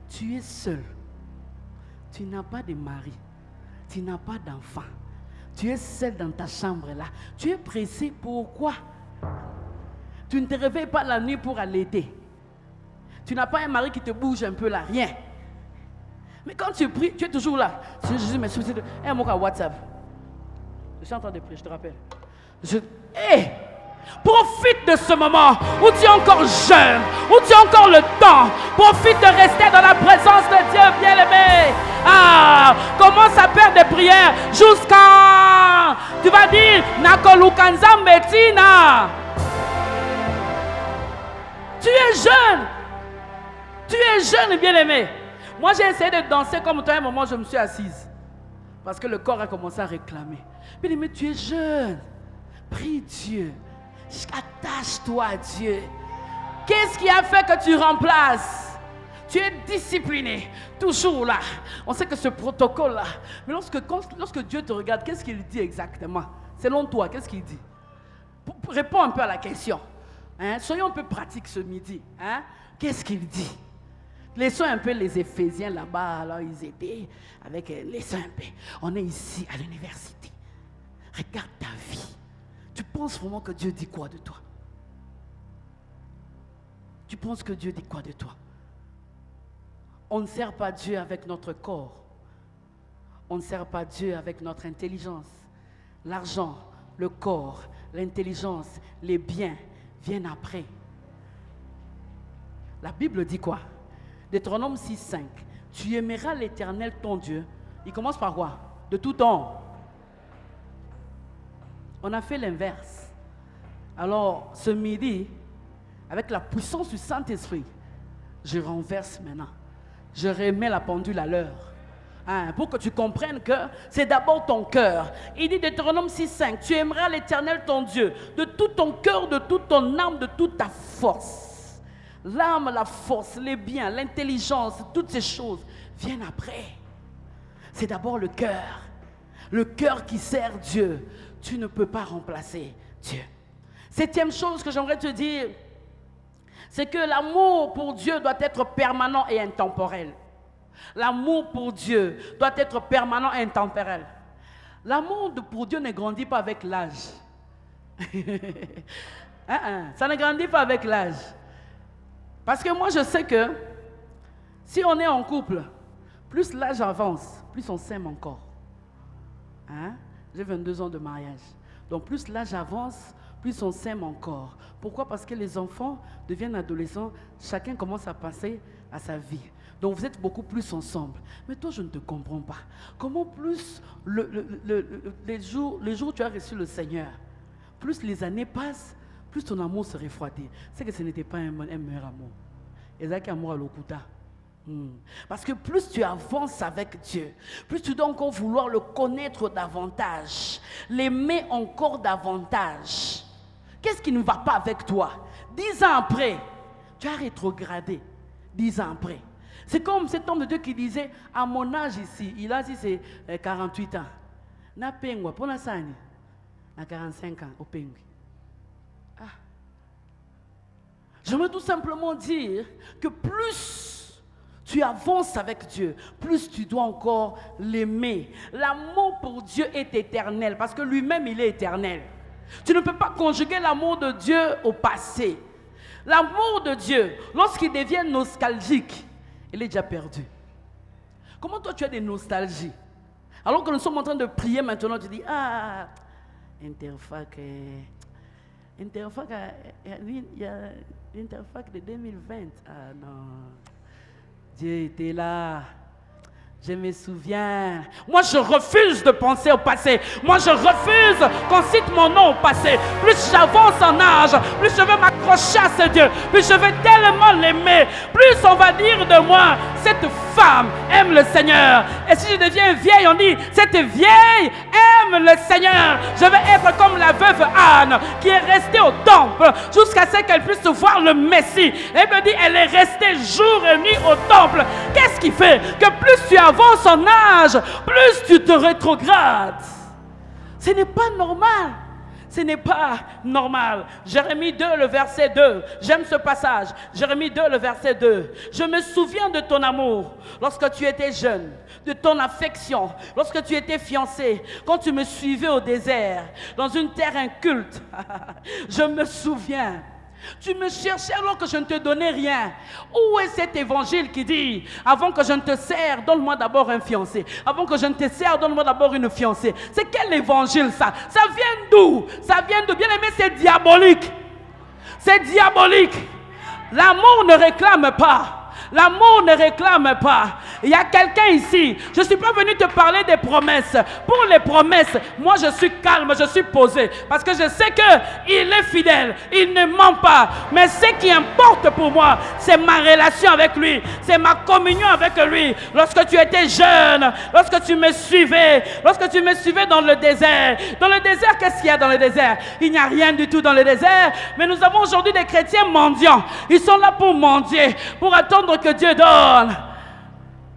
Tu es seul. Tu n'as pas de mari. Tu n'as pas d'enfant. Tu es seul dans ta chambre là. Tu es pressé. Pourquoi? Tu ne te réveilles pas la nuit pour allaiter. Tu n'as pas un mari qui te bouge un peu là. Rien. Mais quand tu pries, tu es toujours là. Jésus, mais c'est un mot à WhatsApp. Je suis en train de prier, je te rappelle. Profite de ce moment où tu es encore jeune, où tu as encore le temps. Profite de rester dans la présence de Dieu, bien-aimé. Ah, commence à faire des prières jusqu'à... Tu vas dire, Nakolukanza Metina. Tu es jeune. Tu es jeune, bien-aimé. Moi, j'ai essayé de danser comme toi. À un moment, je me suis assise. Parce que le corps a commencé à réclamer. Mais tu es jeune. Prie Dieu. Attache-toi à Dieu. Qu'est-ce qui a fait que tu remplaces? Tu es discipliné, toujours là. On sait que ce protocole-là. Mais lorsque Dieu te regarde, qu'est-ce qu'il dit exactement? Selon toi, qu'est-ce qu'il dit? Réponds un peu à la question. Hein? Soyons un peu pratiques ce midi. Hein? Qu'est-ce qu'il dit? Laissons un peu les Éphésiens là-bas, alors ils étaient avec... Laissons un peu. On est ici à l'université. Regarde ta vie. Tu penses vraiment que Dieu dit quoi de toi? Tu penses que Dieu dit quoi de toi? On ne sert pas Dieu avec notre corps. On ne sert pas Dieu avec notre intelligence. L'argent, le corps, l'intelligence, les biens viennent après. La Bible dit quoi? Deutéronome 6:5. Tu aimeras l'Éternel ton Dieu. Il commence par quoi? De tout temps. On a fait l'inverse. Alors, ce midi, avec la puissance du Saint-Esprit, je renverse maintenant. Je remets la pendule à l'heure. Hein, pour que tu comprennes que c'est d'abord ton cœur. Il dit Deutéronome 6:5. Tu aimeras l'Éternel ton Dieu de tout ton cœur, de toute ton âme, de toute ta force. L'âme, la force, les biens, l'intelligence, toutes ces choses viennent après. C'est d'abord le cœur. Le cœur qui sert Dieu. Tu ne peux pas remplacer Dieu. Septième chose que j'aimerais te dire, c'est que l'amour pour Dieu doit être permanent et intemporel. L'amour pour Dieu doit être permanent et intemporel. L'amour pour Dieu ne grandit pas avec l'âge. Ça ne grandit pas avec l'âge. Parce que moi je sais que si on est en couple, plus l'âge avance, plus on s'aime encore. Hein? J'ai 22 ans de mariage. Donc plus l'âge avance, plus on s'aime encore. Pourquoi? Parce que les enfants deviennent adolescents, chacun commence à passer à sa vie. Donc vous êtes beaucoup plus ensemble. Mais toi, je ne te comprends pas. Comment plus les jours où tu as reçu le Seigneur, plus les années passent, plus ton amour se refroidit. C'est que ce n'était pas un meilleur amour. Et c'est amour à l'okuta. Parce que plus tu avances avec Dieu, plus tu dois encore vouloir le connaître davantage, l'aimer encore davantage. Qu'est-ce qui ne va pas avec toi? 10 ans après, tu as rétrogradé. 10 ans après. C'est comme cet homme de Dieu qui disait, à mon âge ici, il a dit c'est 48 ans. Na pengwa, pour la sani, à 45 ans, au pengwi. Je veux tout simplement dire que plus tu avances avec Dieu, plus tu dois encore l'aimer. L'amour pour Dieu est éternel parce que lui-même, il est éternel. Tu ne peux pas conjuguer l'amour de Dieu au passé. L'amour de Dieu, lorsqu'il devient nostalgique, il est déjà perdu. Comment toi tu as des nostalgies? Alors que nous sommes en train de prier maintenant, tu dis, Interfac, il y a l'Interfac de 2020. Ah non, Dieu était là. Je me souviens. Moi, je refuse de penser au passé. Moi, je refuse qu'on cite mon nom au passé. Plus j'avance en âge, plus je veux m'accrocher à ce Dieu, plus je veux tellement l'aimer, plus on va dire de moi, cette femme aime le Seigneur. Et si je deviens vieille, on dit, cette vieille aime le Seigneur. Je vais être comme la veuve Anne, qui est restée au temple jusqu'à ce qu'elle puisse voir le Messie. Elle me dit, elle est restée jour et nuit au temple. Qu'est-ce qui fait que plus tu avances en âge, plus tu te rétrogrades? Ce n'est pas normal. Ce n'est pas normal. Jérémie 2, le verset 2. J'aime ce passage. Jérémie 2, le verset 2. Je me souviens de ton amour lorsque tu étais jeune, de ton affection lorsque tu étais fiancé, quand tu me suivais au désert, dans une terre inculte. Je me souviens. Tu me cherchais alors que je ne te donnais rien. Où est cet évangile qui dit, avant que je ne te sers, donne-moi d'abord un fiancé. Avant que je ne te sers, donne-moi d'abord une fiancée. C'est quel évangile ça? Ça vient d'où? Ça vient de, bien aimé, c'est diabolique. C'est diabolique. L'amour ne réclame pas. L'amour ne réclame pas. Il y a quelqu'un ici, je ne suis pas venu te parler des promesses. Pour les promesses, moi je suis calme, je suis posé. Parce que je sais qu'il est fidèle, il ne ment pas. Mais ce qui importe pour moi, c'est ma relation avec lui. C'est ma communion avec lui. Lorsque tu étais jeune, lorsque tu me suivais dans le désert. Dans le désert, qu'est-ce qu'il y a dans le désert? Il n'y a rien du tout dans le désert. Mais nous avons aujourd'hui des chrétiens mendiants. Ils sont là pour mendier, pour attendre que Dieu donne.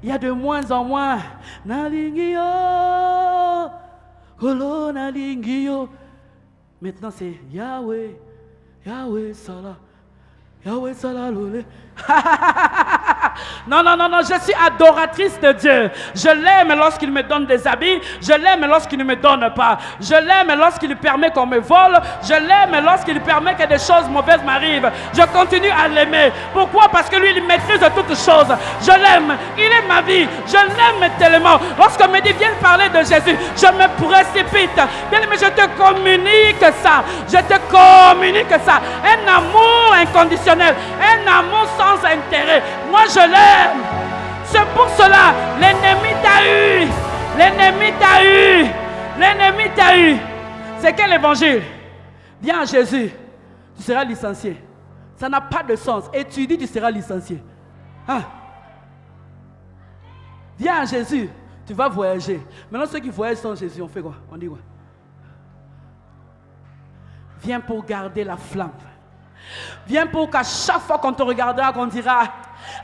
Il y a de moins en moins. Maintenant c'est Yahweh, Yahweh Salah, Yahweh Salah Lolé. Non, je suis adoratrice de Dieu. Je l'aime lorsqu'il me donne des habits. Je l'aime lorsqu'il ne me donne pas. Je l'aime lorsqu'il permet qu'on me vole. Je l'aime lorsqu'il permet que des choses mauvaises m'arrivent. Je continue à l'aimer. Pourquoi? Parce que lui, il maîtrise toutes choses. Je l'aime. Il est ma vie. Je l'aime tellement. Lorsqu'on me dit, viens parler de Jésus, je me précipite. Bien, mais je te communique ça. Je te communique ça. Un amour inconditionnel. Un amour sans intérêt. Moi, je l'aime. C'est pour cela, l'ennemi t'a eu. L'ennemi t'a eu. L'ennemi t'a eu. C'est quel évangile? Viens à Jésus, tu seras licencié. Ça n'a pas de sens. Et tu dis, tu seras licencié. Hein? Viens à Jésus, tu vas voyager. Maintenant, ceux qui voyagent sans Jésus, on fait quoi? On dit quoi? Viens pour garder la flamme. Viens pour qu'à chaque fois qu'on te regardera, qu'on dira,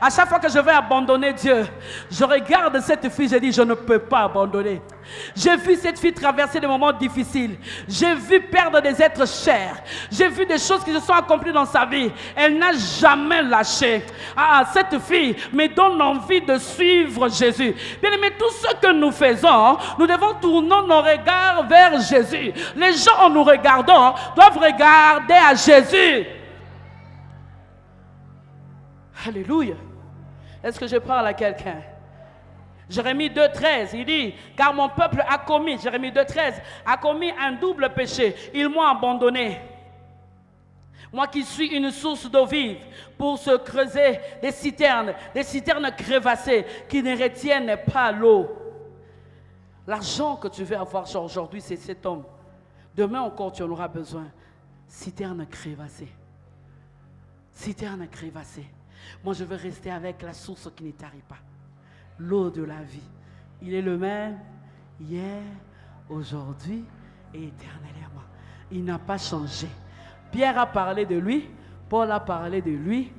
à chaque fois que je vais abandonner Dieu, je regarde cette fille, je dis, je ne peux pas abandonner. J'ai vu cette fille traverser des moments difficiles. J'ai vu perdre des êtres chers. J'ai vu des choses qui se sont accomplies dans sa vie. Elle n'a jamais lâché. Cette fille me donne envie de suivre Jésus. Bien aimé, tout ce que nous faisons, nous devons tourner nos regards vers Jésus. Les gens en nous regardant doivent regarder à Jésus. Alléluia. Est-ce que je parle à quelqu'un? Jérémie 2,13, il dit, car mon peuple a commis, Jérémie 2,13, a commis un double péché. Ils m'ont abandonné. Moi qui suis une source d'eau vive, pour se creuser des citernes crevassées qui ne retiennent pas l'eau. L'argent que tu veux avoir aujourd'hui, c'est cet homme. Demain encore, tu en auras besoin. Citernes crevassées. Citernes crevassées. Moi, je veux rester avec la source qui ne tarit pas. L'eau de la vie. Il est le même hier, aujourd'hui et éternellement. Il n'a pas changé. Pierre a parlé de lui, Paul a parlé de lui,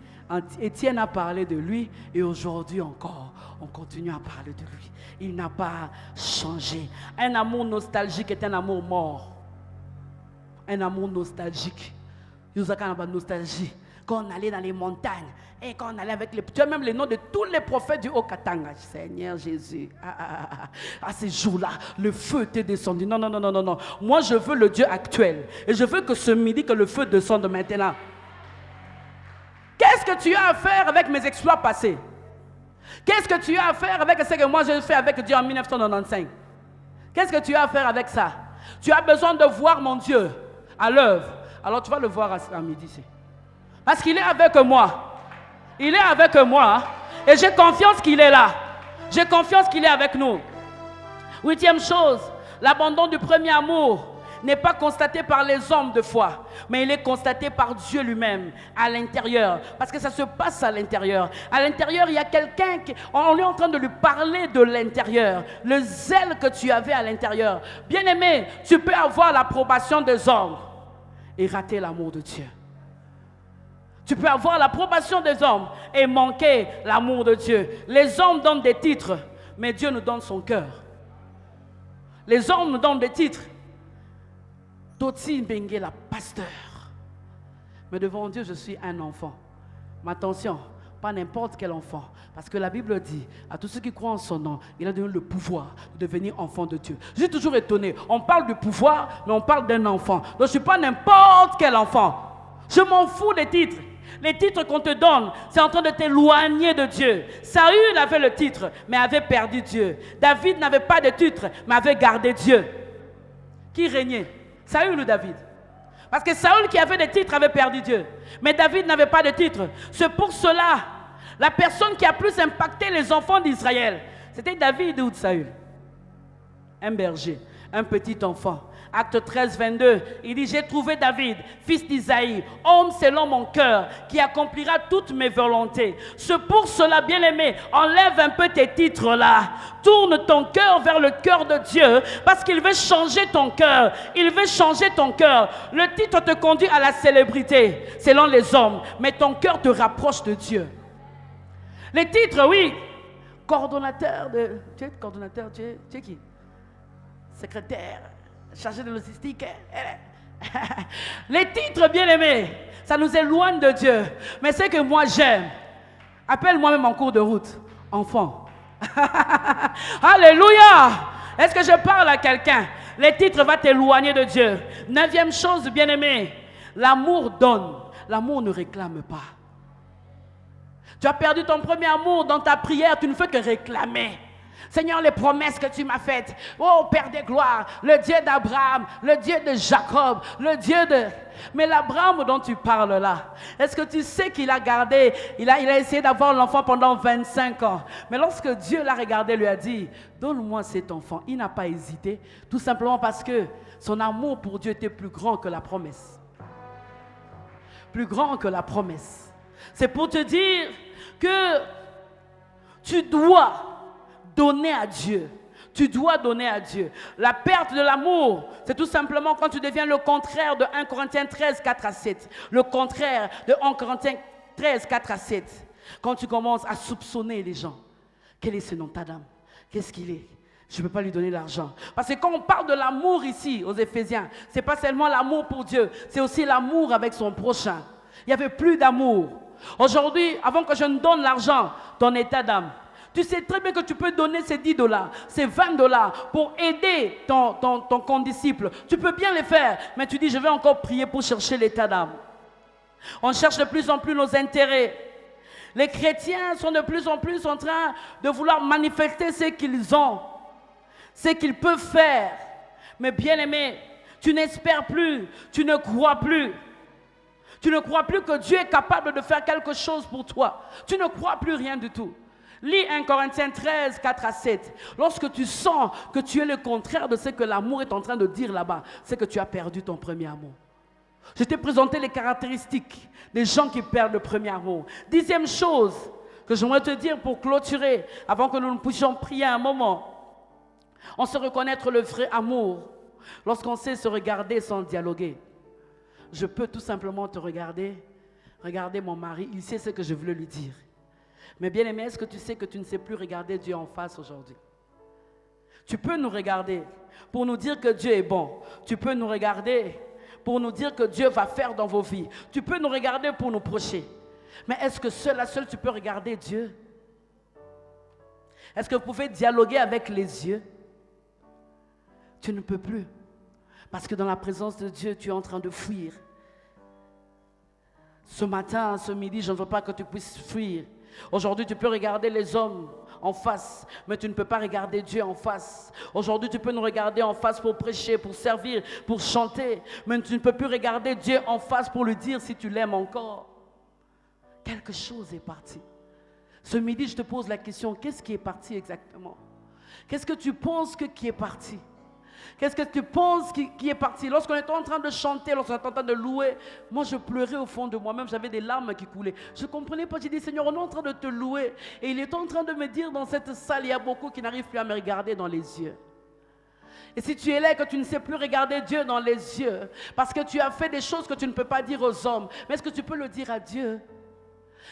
Étienne a parlé de lui et aujourd'hui encore, on continue à parler de lui. Il n'a pas changé. Un amour nostalgique est un amour mort. Un amour nostalgique. Il y a une nostalgie. Quand on allait dans les montagnes, et quand on allait avec les... Tu as même les noms de tous les prophètes du Haut-Katanga. Seigneur Jésus. À ces jours-là, le feu était descendu. Non. Moi, je veux le Dieu actuel. Et je veux que ce midi, que le feu descende maintenant. Qu'est-ce que tu as à faire avec mes exploits passés? Qu'est-ce que tu as à faire avec ce que moi j'ai fait avec Dieu en 1995? Qu'est-ce que tu as à faire avec ça? Tu as besoin de voir mon Dieu à l'œuvre. Alors tu vas le voir à midi ici. Parce qu'il est avec moi. Il est avec moi. Et j'ai confiance qu'il est là. J'ai confiance qu'il est avec nous. 8e chose, l'abandon du premier amour n'est pas constaté par les hommes de foi, mais il est constaté par Dieu lui-même, à l'intérieur. Parce que ça se passe à l'intérieur. À l'intérieur, il y a quelqu'un on est en train de lui parler de l'intérieur. Le zèle que tu avais à l'intérieur. Bien-aimé, tu peux avoir l'approbation des hommes et rater l'amour de Dieu. Tu peux avoir l'approbation des hommes et manquer l'amour de Dieu. Les hommes donnent des titres, mais Dieu nous donne son cœur. Les hommes nous donnent des titres. Toti Bengue, la pasteur. Mais devant Dieu, je suis un enfant. Mais attention, pas n'importe quel enfant. Parce que la Bible dit, à tous ceux qui croient en son nom, il a donné le pouvoir de devenir enfant de Dieu. Je suis toujours étonné. On parle du pouvoir, mais on parle d'un enfant. Donc je ne suis pas n'importe quel enfant. Je m'en fous des titres. Les titres qu'on te donne, c'est en train de t'éloigner de Dieu. Saül avait le titre, mais avait perdu Dieu. David n'avait pas de titre, mais avait gardé Dieu. Qui régnait? Saül ou David? Parce que Saül qui avait des titres avait perdu Dieu. Mais David n'avait pas de titre. C'est pour cela, La personne qui a plus impacté les enfants d'Israël, c'était David ou Saül? Un berger, un petit enfant. Acte 13, 22, il dit, j'ai trouvé David, fils d'Isaïe, homme selon mon cœur, qui accomplira toutes mes volontés. C'est pour cela, bien-aimé, enlève un peu tes titres là. Tourne ton cœur vers le cœur de Dieu, parce qu'il veut changer ton cœur. Il veut changer ton cœur. Le titre te conduit à la célébrité, selon les hommes, mais ton cœur te rapproche de Dieu. Les titres, oui. Coordonnateur de... Tu es coordonnateur, tu es qui? Secrétaire, chargé de logistique. Les titres, bien-aimés, ça nous éloigne de Dieu. Mais c'est que moi j'aime. Appelle moi-même en cours de route. Enfant. Alléluia. Est-ce que je parle à quelqu'un? Les titres vont t'éloigner de Dieu. 9e chose, bien-aimé, l'amour donne. L'amour ne réclame pas. Tu as perdu ton premier amour dans ta prière, tu ne fais que réclamer. Seigneur, les promesses que tu m'as faites, oh Père des gloires, le Dieu d'Abraham, le Dieu de Jacob, le Dieu de... Mais l'Abraham dont tu parles là, est-ce que tu sais qu'il a gardé, il a essayé d'avoir l'enfant pendant 25 ans. Mais lorsque Dieu l'a regardé, lui a dit, donne-moi cet enfant. Il n'a pas hésité, tout simplement parce que son amour pour Dieu était plus grand que la promesse. Plus grand que la promesse. C'est pour te dire que tu dois donner à Dieu. Tu dois donner à Dieu. La perte de l'amour, c'est tout simplement quand tu deviens le contraire de 1 Corinthiens 13, 4 à 7. Le contraire de 1 Corinthiens 13, 4 à 7. Quand tu commences à soupçonner les gens. Quel est ce nom, ta dame? Qu'est-ce qu'il est? Je ne peux pas lui donner l'argent. Parce que quand on parle de l'amour ici, aux Éphésiens, ce n'est pas seulement l'amour pour Dieu, c'est aussi l'amour avec son prochain. Il n'y avait plus d'amour. Aujourd'hui, avant que je ne donne l'argent, ton état d'âme, tu sais très bien que tu peux donner ces $10, ces $20 pour aider ton condisciple. Tu peux bien les faire, mais tu dis, je vais encore prier pour chercher l'état d'âme. On cherche de plus en plus nos intérêts. Les chrétiens sont de plus en plus en train de vouloir manifester ce qu'ils ont, ce qu'ils peuvent faire. Mais bien aimé, tu n'espères plus, tu ne crois plus. Tu ne crois plus que Dieu est capable de faire quelque chose pour toi. Tu ne crois plus rien du tout. Lis 1 Corinthiens 13, 4 à 7. Lorsque tu sens que tu es le contraire de ce que l'amour est en train de dire là-bas, c'est que tu as perdu ton premier amour. Je t'ai présenté les caractéristiques des gens qui perdent le premier amour. 10e chose que j'aimerais te dire pour clôturer, avant que nous ne puissions prier un moment. On sait reconnaître le vrai amour lorsqu'on sait se regarder sans dialoguer. Je peux tout simplement te regarder mon mari, il sait ce que je voulais lui dire. Mais bien aimé, est-ce que tu sais que tu ne sais plus regarder Dieu en face aujourd'hui? Tu peux nous regarder pour nous dire que Dieu est bon. Tu peux nous regarder pour nous dire que Dieu va faire dans vos vies. Tu peux nous regarder pour nous procher. Mais est-ce que seul tu peux regarder Dieu? Est-ce que vous pouvez dialoguer avec les yeux? Tu ne peux plus. Parce que dans la présence de Dieu, tu es en train de fuir. Ce matin, ce midi, je ne veux pas que tu puisses fuir. Aujourd'hui, tu peux regarder les hommes en face, mais tu ne peux pas regarder Dieu en face. Aujourd'hui, tu peux nous regarder en face pour prêcher, pour servir, pour chanter, mais tu ne peux plus regarder Dieu en face pour lui dire si tu l'aimes encore. Quelque chose est parti. Ce midi, je te pose la question, qu'est-ce qui est parti exactement? Qu'est-ce que tu penses qui est parti? Qu'est-ce que tu penses qui est parti? Lorsqu'on était en train de chanter, lorsqu'on était en train de louer, moi je pleurais au fond de moi-même, j'avais des larmes qui coulaient. Je ne comprenais pas, j'ai dit Seigneur, on est en train de te louer. Et il est en train de me dire dans cette salle, il y a beaucoup qui n'arrivent plus à me regarder dans les yeux. Et si tu es là et que tu ne sais plus regarder Dieu dans les yeux, parce que tu as fait des choses que tu ne peux pas dire aux hommes, mais est-ce que tu peux le dire à Dieu?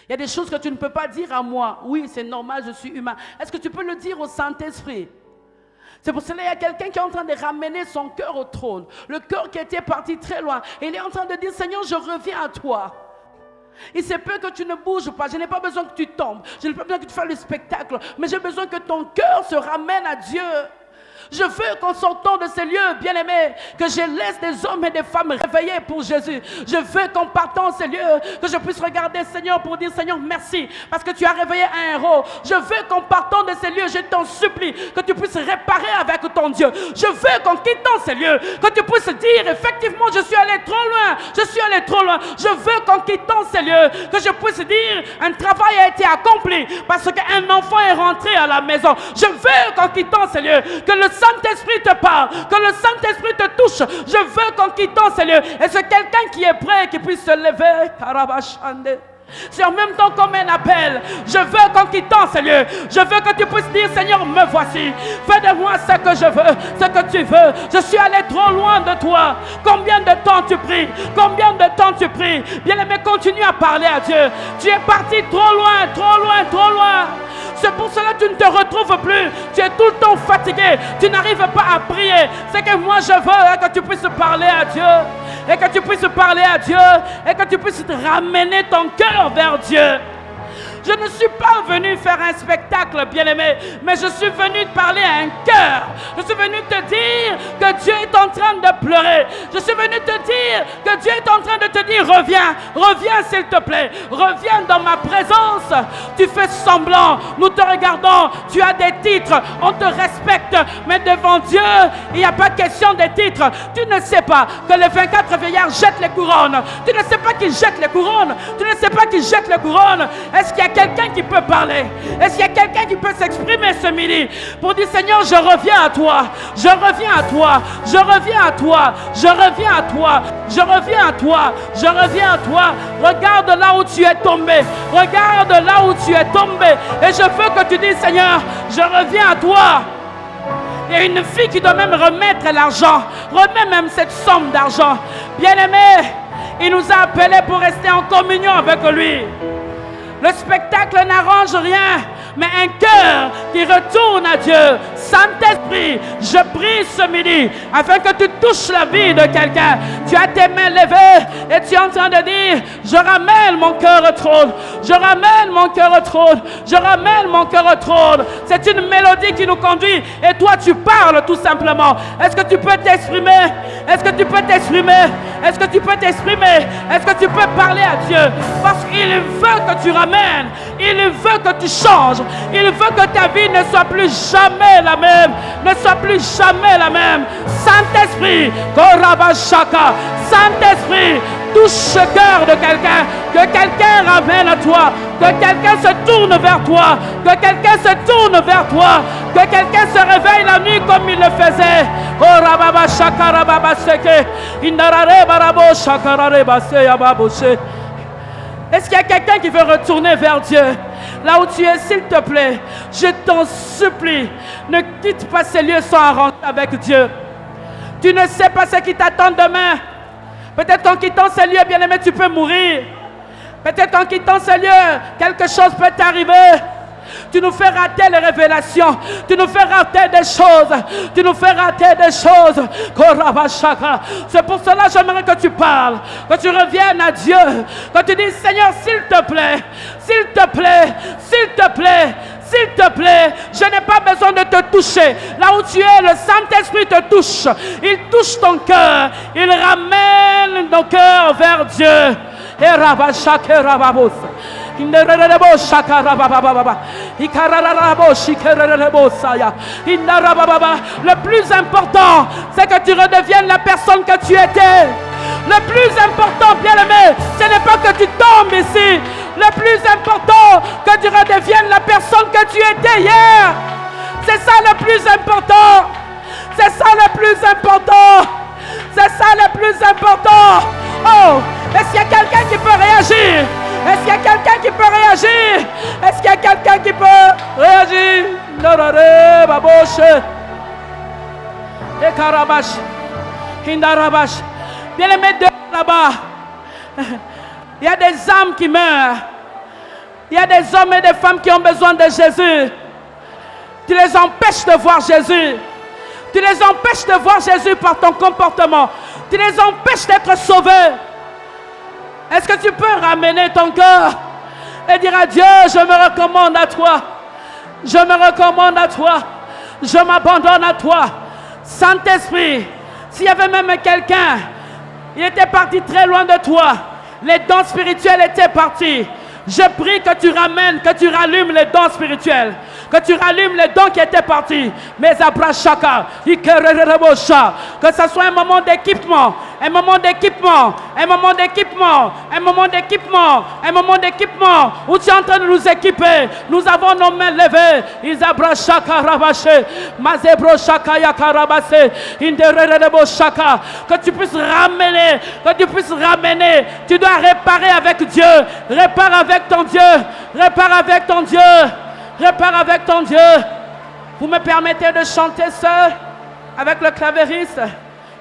Il y a des choses que tu ne peux pas dire à moi. Oui, c'est normal, je suis humain. Est-ce que tu peux le dire au Saint-Esprit? C'est pour cela qu'il y a quelqu'un qui est en train de ramener son cœur au trône. Le cœur qui était parti très loin. Et il est en train de dire, Seigneur, je reviens à toi. Il se peut que tu ne bouges pas. Je n'ai pas besoin que tu tombes. Je n'ai pas besoin que tu fasses le spectacle. Mais j'ai besoin que ton cœur se ramène à Dieu. Je veux qu'en sortant de ces lieux, bien-aimés, que je laisse des hommes et des femmes réveillés pour Jésus. Je veux qu'en partant de ces lieux, que je puisse regarder Seigneur pour dire Seigneur merci, parce que tu as réveillé un héros. Je veux qu'en partant de ces lieux, je t'en supplie, que tu puisses réparer avec ton Dieu. Je veux qu'en quittant ces lieux, que tu puisses dire effectivement je suis allé trop loin, je suis allé trop loin. Je veux qu'en quittant ces lieux, que je puisse dire un travail a été accompli, parce qu'un enfant est rentré à la maison. Je veux qu'en quittant ces lieux, que le Saint-Esprit te parle, que le Saint-Esprit te touche. Je veux qu'en quittant ces lieux, et c'est quelqu'un qui est prêt, qui puisse se lever. C'est en même temps comme un appel. Je veux qu'en quittant ces lieux, je veux que tu puisses dire Seigneur, me voici. Fais de moi ce que je veux, ce que tu veux. Je suis allé trop loin de toi. Combien de temps tu pries? Combien de temps tu pries? Bien-aimé, continue à parler à Dieu. Tu es parti trop loin, trop loin, trop loin. C'est pour cela que tu ne te retrouves plus. Tu es tout le temps fatigué. Tu n'arrives pas à prier. C'est que moi je veux que tu puisses parler à Dieu. Et que tu puisses parler à Dieu. Et que tu puisses te ramener ton cœur vers Dieu. Je ne suis pas venu faire un spectacle, bien-aimé, mais je suis venu te parler à un cœur. Je suis venu te dire que Dieu est en train de pleurer. Je suis venu te dire que Dieu est en train de te dire reviens, reviens s'il te plaît, reviens dans ma présence. Tu fais semblant, nous te regardons, tu as des titres, on te respecte, mais devant Dieu, il n'y a pas question des titres. Tu ne sais pas que les 24 vieillards jettent les couronnes. Tu ne sais pas qu'ils jettent les couronnes. Tu ne sais pas qu'ils jettent les couronnes. Est-ce qu'il y a quelqu'un qui peut parler? Est-ce qu'il y a quelqu'un qui peut s'exprimer ce midi pour dire Seigneur, je reviens à toi, je reviens à toi, je reviens à toi, je reviens à toi, je reviens à toi, je reviens à toi. Regarde là où tu es tombé, regarde là où tu es tombé, et je veux que tu dises Seigneur, je reviens à toi. Il y a une fille qui doit même remettre l'argent, remet même cette somme d'argent. Bien-aimé, il nous a appelés pour rester en communion avec lui. Le spectacle n'arrange rien, mais un cœur qui retourne à Dieu. Saint-Esprit, je prie ce midi afin que tu touches la vie de quelqu'un. Tu as tes mains levées et tu es en train de dire je ramène mon cœur au trône, je ramène mon cœur au trône, je ramène mon cœur au trône. C'est une mélodie qui nous conduit et toi tu parles tout simplement. Est-ce que tu peux t'exprimer? Est-ce que tu peux t'exprimer? Est-ce que tu peux t'exprimer? Est-ce que tu peux parler à Dieu? Parce qu'il veut que tu ramènes, il veut que tu changes, il veut que ta vie ne soit plus jamais la même, ne soit plus jamais la même. Saint-Esprit, Korabashaka, Saint-Esprit, touche ce cœur de quelqu'un, que quelqu'un ramène à toi, que quelqu'un se tourne vers toi, que quelqu'un se tourne vers toi, que quelqu'un se réveille la nuit comme il le faisait. Est-ce qu'il y a quelqu'un qui veut retourner vers Dieu? Là où tu es, s'il te plaît, je t'en supplie, ne quitte pas ces lieux sans arranger avec Dieu. Tu ne sais pas ce qui t'attend demain. Peut-être qu'en quittant ces lieux, bien-aimé, tu peux mourir. Peut-être qu'en quittant ces lieux, quelque chose peut t'arriver. Tu nous fais rater les révélations. Tu nous fais rater des choses. Tu nous fais rater des choses. C'est pour cela que j'aimerais que tu parles, que tu reviennes à Dieu, que tu dises Seigneur, s'il te plaît, s'il te plaît, s'il te plaît, s'il te plaît, je n'ai pas besoin de te toucher. Là où tu es, le Saint-Esprit te touche. Il touche ton cœur. Il ramène nos cœurs vers Dieu. Le plus important, c'est que tu redeviennes la personne que tu étais. Le plus important, bien-aimé, ce n'est pas que tu tombes ici. Le plus important, que tu redeviennes la personne que tu étais hier. C'est ça le plus important. C'est ça le plus important. C'est ça le plus important. Oh, est-ce qu'il y a quelqu'un qui peut réagir? Est-ce qu'il y a quelqu'un qui peut réagir? Est-ce qu'il y a quelqu'un qui peut réagir? Bien-aimé, là-bas, il y a des âmes qui meurent. Il y a des hommes et des femmes qui ont besoin de Jésus. Tu les empêches de voir Jésus. Tu les empêches de voir Jésus par ton comportement. Tu les empêches d'être sauvés. Est-ce que tu peux ramener ton cœur et dire à Dieu, je me recommande à toi. Je me recommande à toi. Je m'abandonne à toi. Saint-Esprit, s'il y avait même quelqu'un, il était parti très loin de toi. Les dons spirituels étaient partis. Je prie que tu ramènes, que tu rallumes les dons spirituels. Que tu rallumes les dons qui étaient partis. Mais après chacun, que ce soit un moment d'équipement, un moment d'équipement, un moment d'équipement, un moment d'équipement, un moment d'équipement où tu es en train de nous équiper. Nous avons nos mains levées. Isabra chaka rabaché, mazebro chaka yakarabase, inderebo chaka. Que tu puisses ramener, que tu puisses ramener. Tu dois réparer avec Dieu. Répare avec ton Dieu. Répare avec ton Dieu. Répare avec ton Dieu. Vous me permettez de chanter seul avec le clavériste.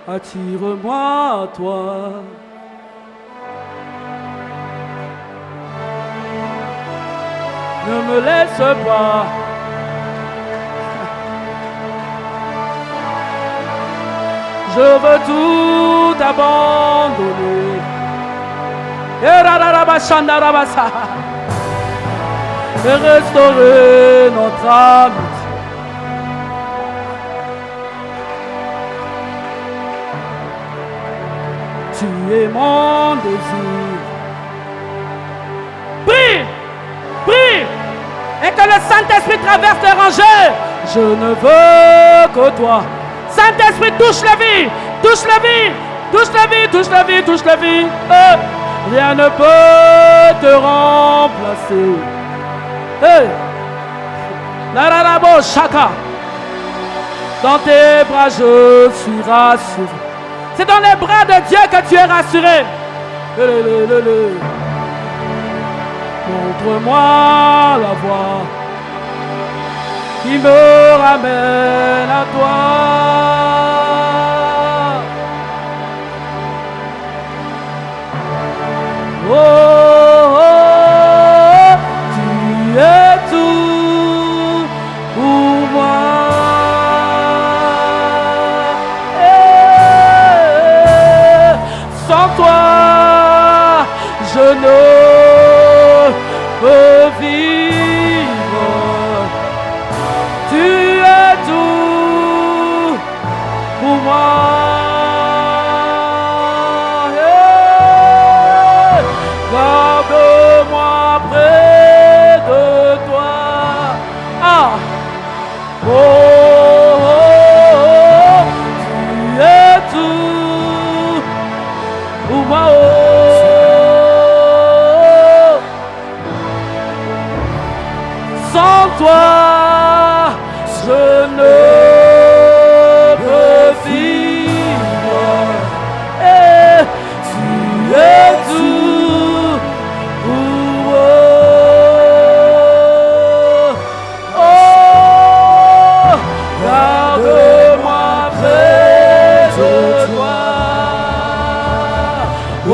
Attire-moi à toi. Ne me laisse pas. Je veux tout abandonner. Et restaurer notre âme. Tu es mon désir. Prie, prie, et que le Saint-Esprit traverse les rangées. Je ne veux que toi. Saint-Esprit, touche la vie, touche la vie, touche la vie, touche la vie, touche la vie. Rien ne peut te remplacer. Hey. Nararabo Shaka. Dans tes bras je suis rassuré. C'est dans les bras de Dieu que tu es rassuré. Montre-moi la voie qui me ramène à toi. Oh, oh, oh, tu es tout pour moi. Sans toi, je ne peux vivre. Tu es tout pour moi. Garde-moi près de toi. Ah. Oh, oh, oh, tu es tout pour moi. Oh. Sans toi, je ne peux vivre. Et tu es tout pour moi. Oh, garde-moi près de toi. Oh, oh,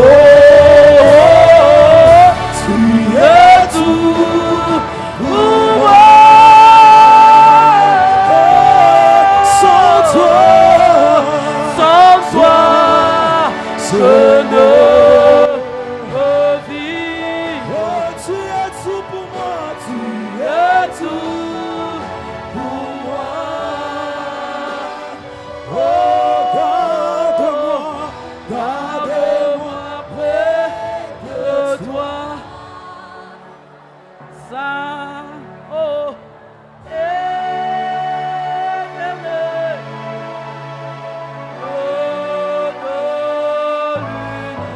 tu es tout pour moi. Sans toi, je ne peux vivre. Tu es tout pour moi, tu es tout pour moi. Oh, garde-moi près de toi. Saint, oh, éternel, oh, de l'univers.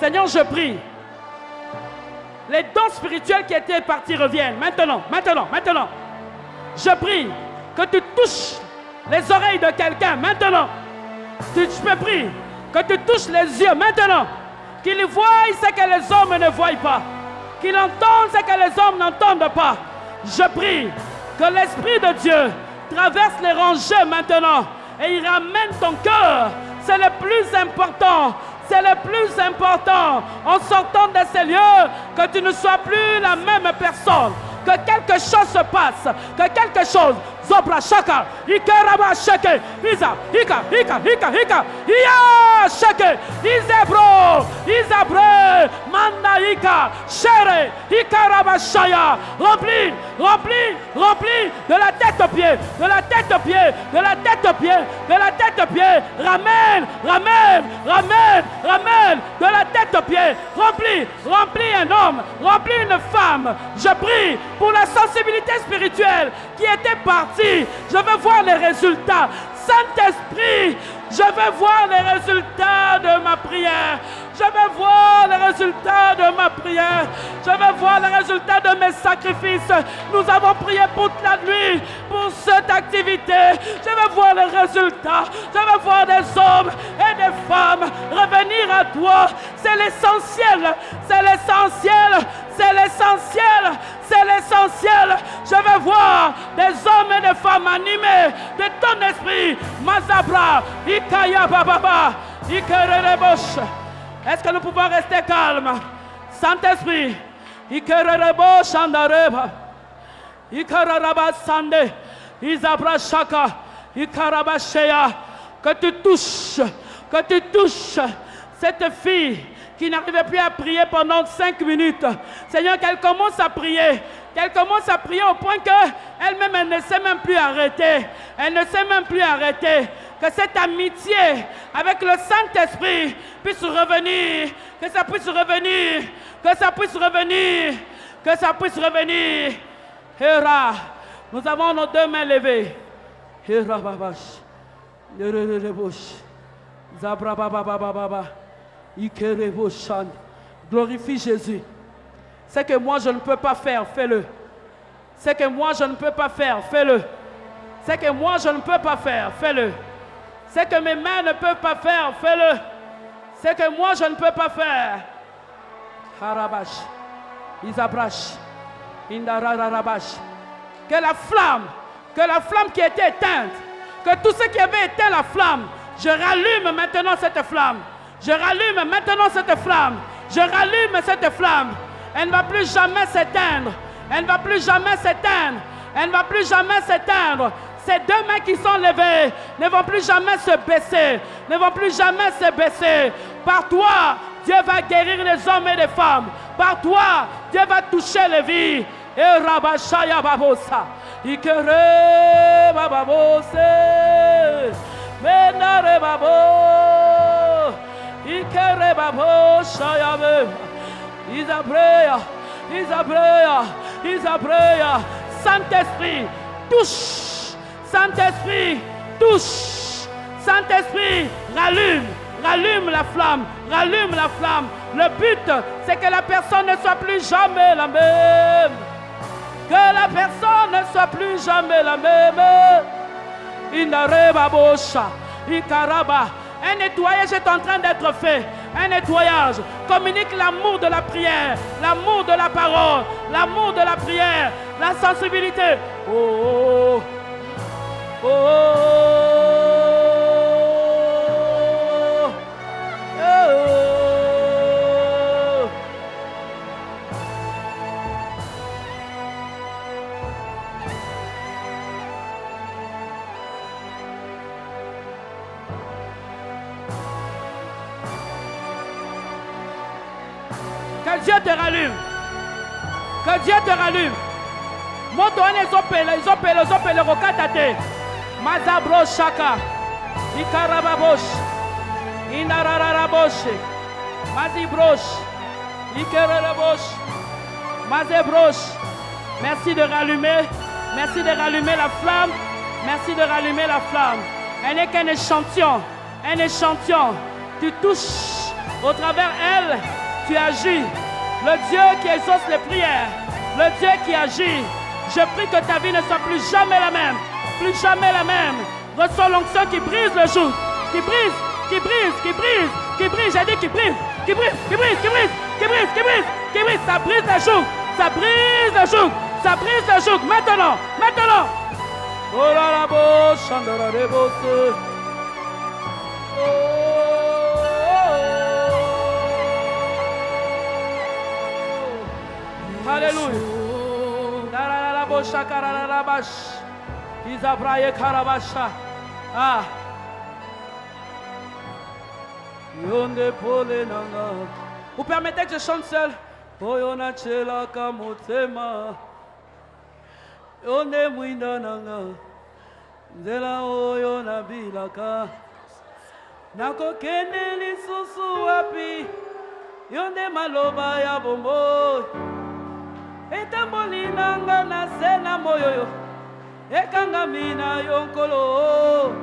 Seigneur, je prie. Les dons spirituels qui étaient partis reviennent. Maintenant. Je prie que tu touches les oreilles de quelqu'un. Maintenant. Je me prie que tu touches les yeux. Maintenant. Qu'il voie ce que les hommes ne voient pas. Qu'il entende ce que les hommes n'entendent pas. Je prie que l'Esprit de Dieu traverse les rangées maintenant et il ramène ton cœur. C'est le plus important. C'est le plus important en sortant de ces lieux, que tu ne sois plus la même personne. Que quelque chose se passe, que quelque chose, Zobra Shaka, Ikaraba Shake, Isa, Ika, Ia Shake, Izebro, Izabre, Mandaika, Shere, Ikaraba Shaya, remplis de la tête aux pieds, de la tête aux pieds, de la tête aux pieds, de la tête aux pieds, ramène, de la tête aux pieds, remplis un homme, remplis une femme, je prie pour la sensibilité spirituelle qui était partie. Je veux voir les résultats. Saint-Esprit, je veux voir les résultats de ma prière. Je veux voir les résultats de ma prière. Je veux voir les résultats de mes sacrifices. Nous avons prié toute la nuit pour cette activité. Je veux voir les résultats. Je veux voir des hommes et des femmes revenir à toi. C'est l'essentiel. C'est l'essentiel. C'est l'essentiel. C'est l'essentiel. Je veux voir des hommes et des femmes animés de ton esprit. Mazabra, Ikaya Bababa, Ikererebosh. Est-ce que nous pouvons rester calmes? Saint-Esprit, Ikererebosh Andareba, Ikararaba Sande, Izabra Shaka, Ikaraba Shea. Que tu touches cette fille qui n'arrivait plus à prier pendant 5 minutes. Seigneur, qu'elle commence à prier. Qu'elle commence à prier au point qu'elle-même, elle ne sait même plus arrêter. Elle ne sait même plus arrêter. Que cette amitié avec le Saint-Esprit puisse revenir. Que ça puisse revenir. Que ça puisse revenir. Que ça puisse revenir. Héra, nous avons nos 2 mains levées. Héra babash. Zabra baba. Glorifie Jésus. Ce que moi je ne peux pas faire, fais-le. Ce que moi je ne peux pas faire, fais-le. Ce que moi je ne peux pas faire, fais-le. Ce que mes mains ne peuvent pas faire, fais-le. Ce que moi je ne peux pas faire. Harabash, Isabrash, Indararabash. Que la flamme qui était éteinte, que tout ce qui avait éteint la flamme, je rallume maintenant cette flamme. Je rallume maintenant cette flamme. Je rallume cette flamme. Elle ne va plus jamais s'éteindre. Elle ne va plus jamais s'éteindre. Elle ne va plus jamais s'éteindre. Ces 2 mains qui sont levées ne vont plus jamais se baisser. Ne vont plus jamais se baisser. Par toi, Dieu va guérir les hommes et les femmes. Par toi, Dieu va toucher les vies. Et Rabashaya Babosa. Ikere Bababose. Menare Babo. Ikere Babo Shayabe. Isabreya. Saint-Esprit, touche. Saint-Esprit, touche. Saint-Esprit, rallume la flamme. Le but, c'est que la personne ne soit plus jamais la même. Que la personne ne soit plus jamais la même. Inareba Bosha. Ikaraba. Un nettoyage est en train d'être fait. Un nettoyage communique l'amour de la prière, l'amour de la parole, l'amour de la prière, la sensibilité. Oh, oh, oh, oh, oh. Que Dieu te rallume. Que Dieu te rallume. Motoane zopele rokatate. Mazabro shaka. Ikarababosh. Inararabosh. Mazibrosh. Ikerarabosh. Mazebrosh. Merci de rallumer. Merci de rallumer la flamme. Merci de rallumer la flamme. Elle n'est qu'un échantillon. Un échantillon. Tu touches au travers elle. Tu agis. Le Dieu qui exauce les prières. Le Dieu qui agit. Je prie que ta vie ne soit plus jamais la même. Plus jamais la même. Reçois l'onction qui brise le joug. Qui brise, qui brise, qui brise, qui brise. J'ai dit qui brise, qui brise, qui brise, qui brise, qui brise, qui brise, qui brise. Ça brise le joug. Ça brise le joug. Ça brise le joug. Maintenant, maintenant. Oh là là, beau, chandra de bosse. Alléluia. Ah. Vous permettez que je chante seul? Yonde mwinda nanga nzela oyo nabilaka nakokende lisusu wapi yonde maloba ya bombo etamboli nanga na se na moyoyo ekangami na yo nkolo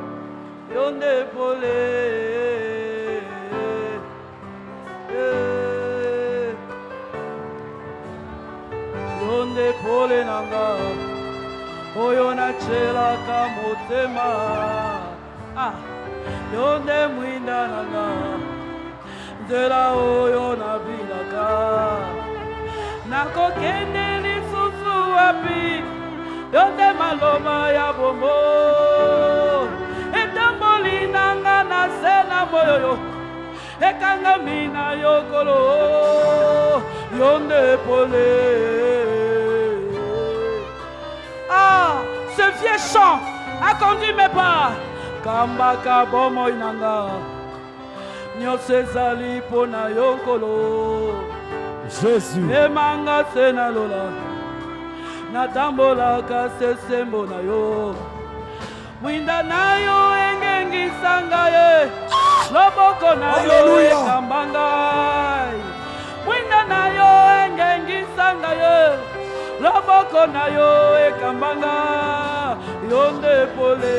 yonde pole yonde pole nanga oyo nachelaka motema yonde mwinda nanga nzela oyo nabilaka nakokende lisusu wapi yonde maloba ya bombo etamboli nanga na se na moyoyo ekangami na yokolo yonde pole. Ce vieux chant a conduit mes pas. Kambaka bomo inanga nyose ezali pona yokolo Jésus emanga sena lola natambolaka sesembo na yo mwinda na yo engengisanga ye loboko na yo ekambanga mwinda na yo engengisanga ye loboko na yo ekambanga yonde pole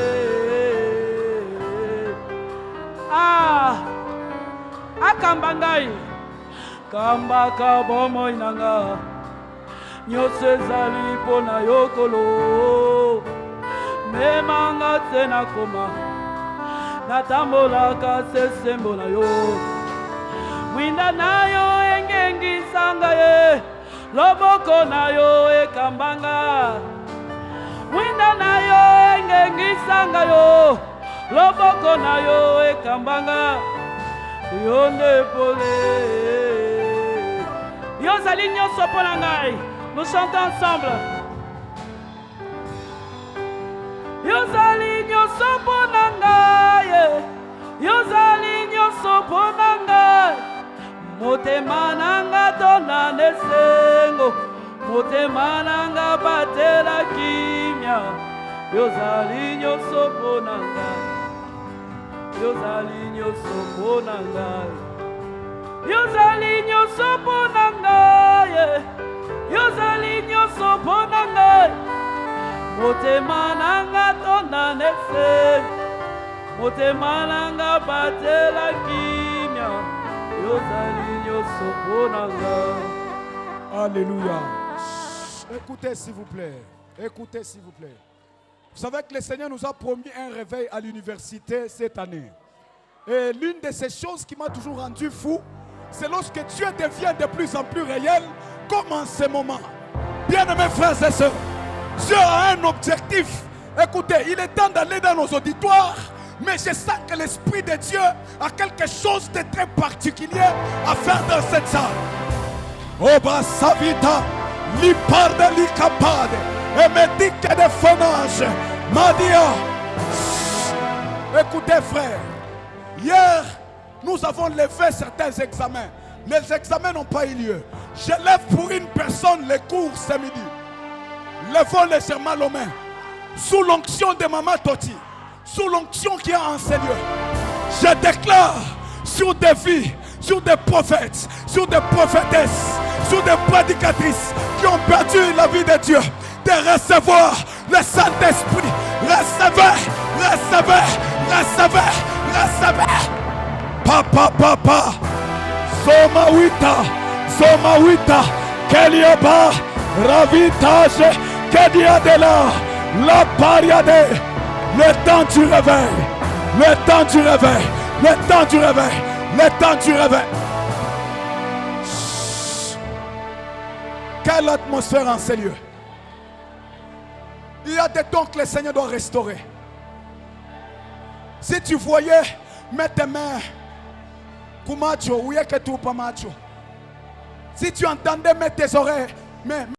akambangai kambaka bomo inanga nyose ezali pona yokolo memanga te nakoma natambolaka sesembo na yo mwinda na yo engengisanga ye loboko na yo ekambanga mwinda na yo engengisanga yo loboko na yo ekambanga yonde pole yozali nyonso mpo na ngai. Nous chantons ensemble. Yozali nyonso mpo na ngai yozali nyonso mpo na ngai motema nanga tonda esengo motema nanga batela kimia yozali nyonso mpo na ngai yozali nyonso mpo na ngai yozali nyonso mpo na ngai yozali nyonso mpo na ngai motema nanga tonda esengo motema nanga batela kimia yozali nyonso mpo na ngai. Alléluia. Écoutez s'il vous plaît. Écoutez s'il vous plaît. Vous savez que le Seigneur nous a promis un réveil à l'université cette année. Et l'une de ces choses qui m'a toujours rendu fou, c'est lorsque Dieu devient de plus en plus réel, comme en ce moment. Bien-aimés frères et sœurs, Dieu a un objectif. Écoutez, il est temps d'aller dans nos auditoires, mais je sens que l'Esprit de Dieu a quelque chose de très particulier à faire dans cette salle. Oba Savita, Liparde Likapade, et me dit que des phonages, Madia. Écoutez frère, hier nous avons levé certains examens. Les examens n'ont pas eu lieu. Je lève pour une personne les cours ce midi. Levons légèrement les mains. Sous l'onction de Maman Toti, sous l'onction qui est en ce lieu, je déclare sur des vies, sur des prophètes, sur des prophétesses, sur des prédicatrices qui ont perdu la vie de Dieu, de recevoir le Saint-Esprit. Recevez, recevez, recevez, recevez. Papa, papa, Somawita, Somawita, Keliaba, Ravitage, Kediadela, La Pariade. Le temps du réveil, le temps du réveil, le temps du réveil, le temps du réveil. Quelle atmosphère en ces lieux. Il y a des dons que le Seigneur doit restaurer. Si tu voyais, mets tes mains. Si tu entendais, mets tes oreilles.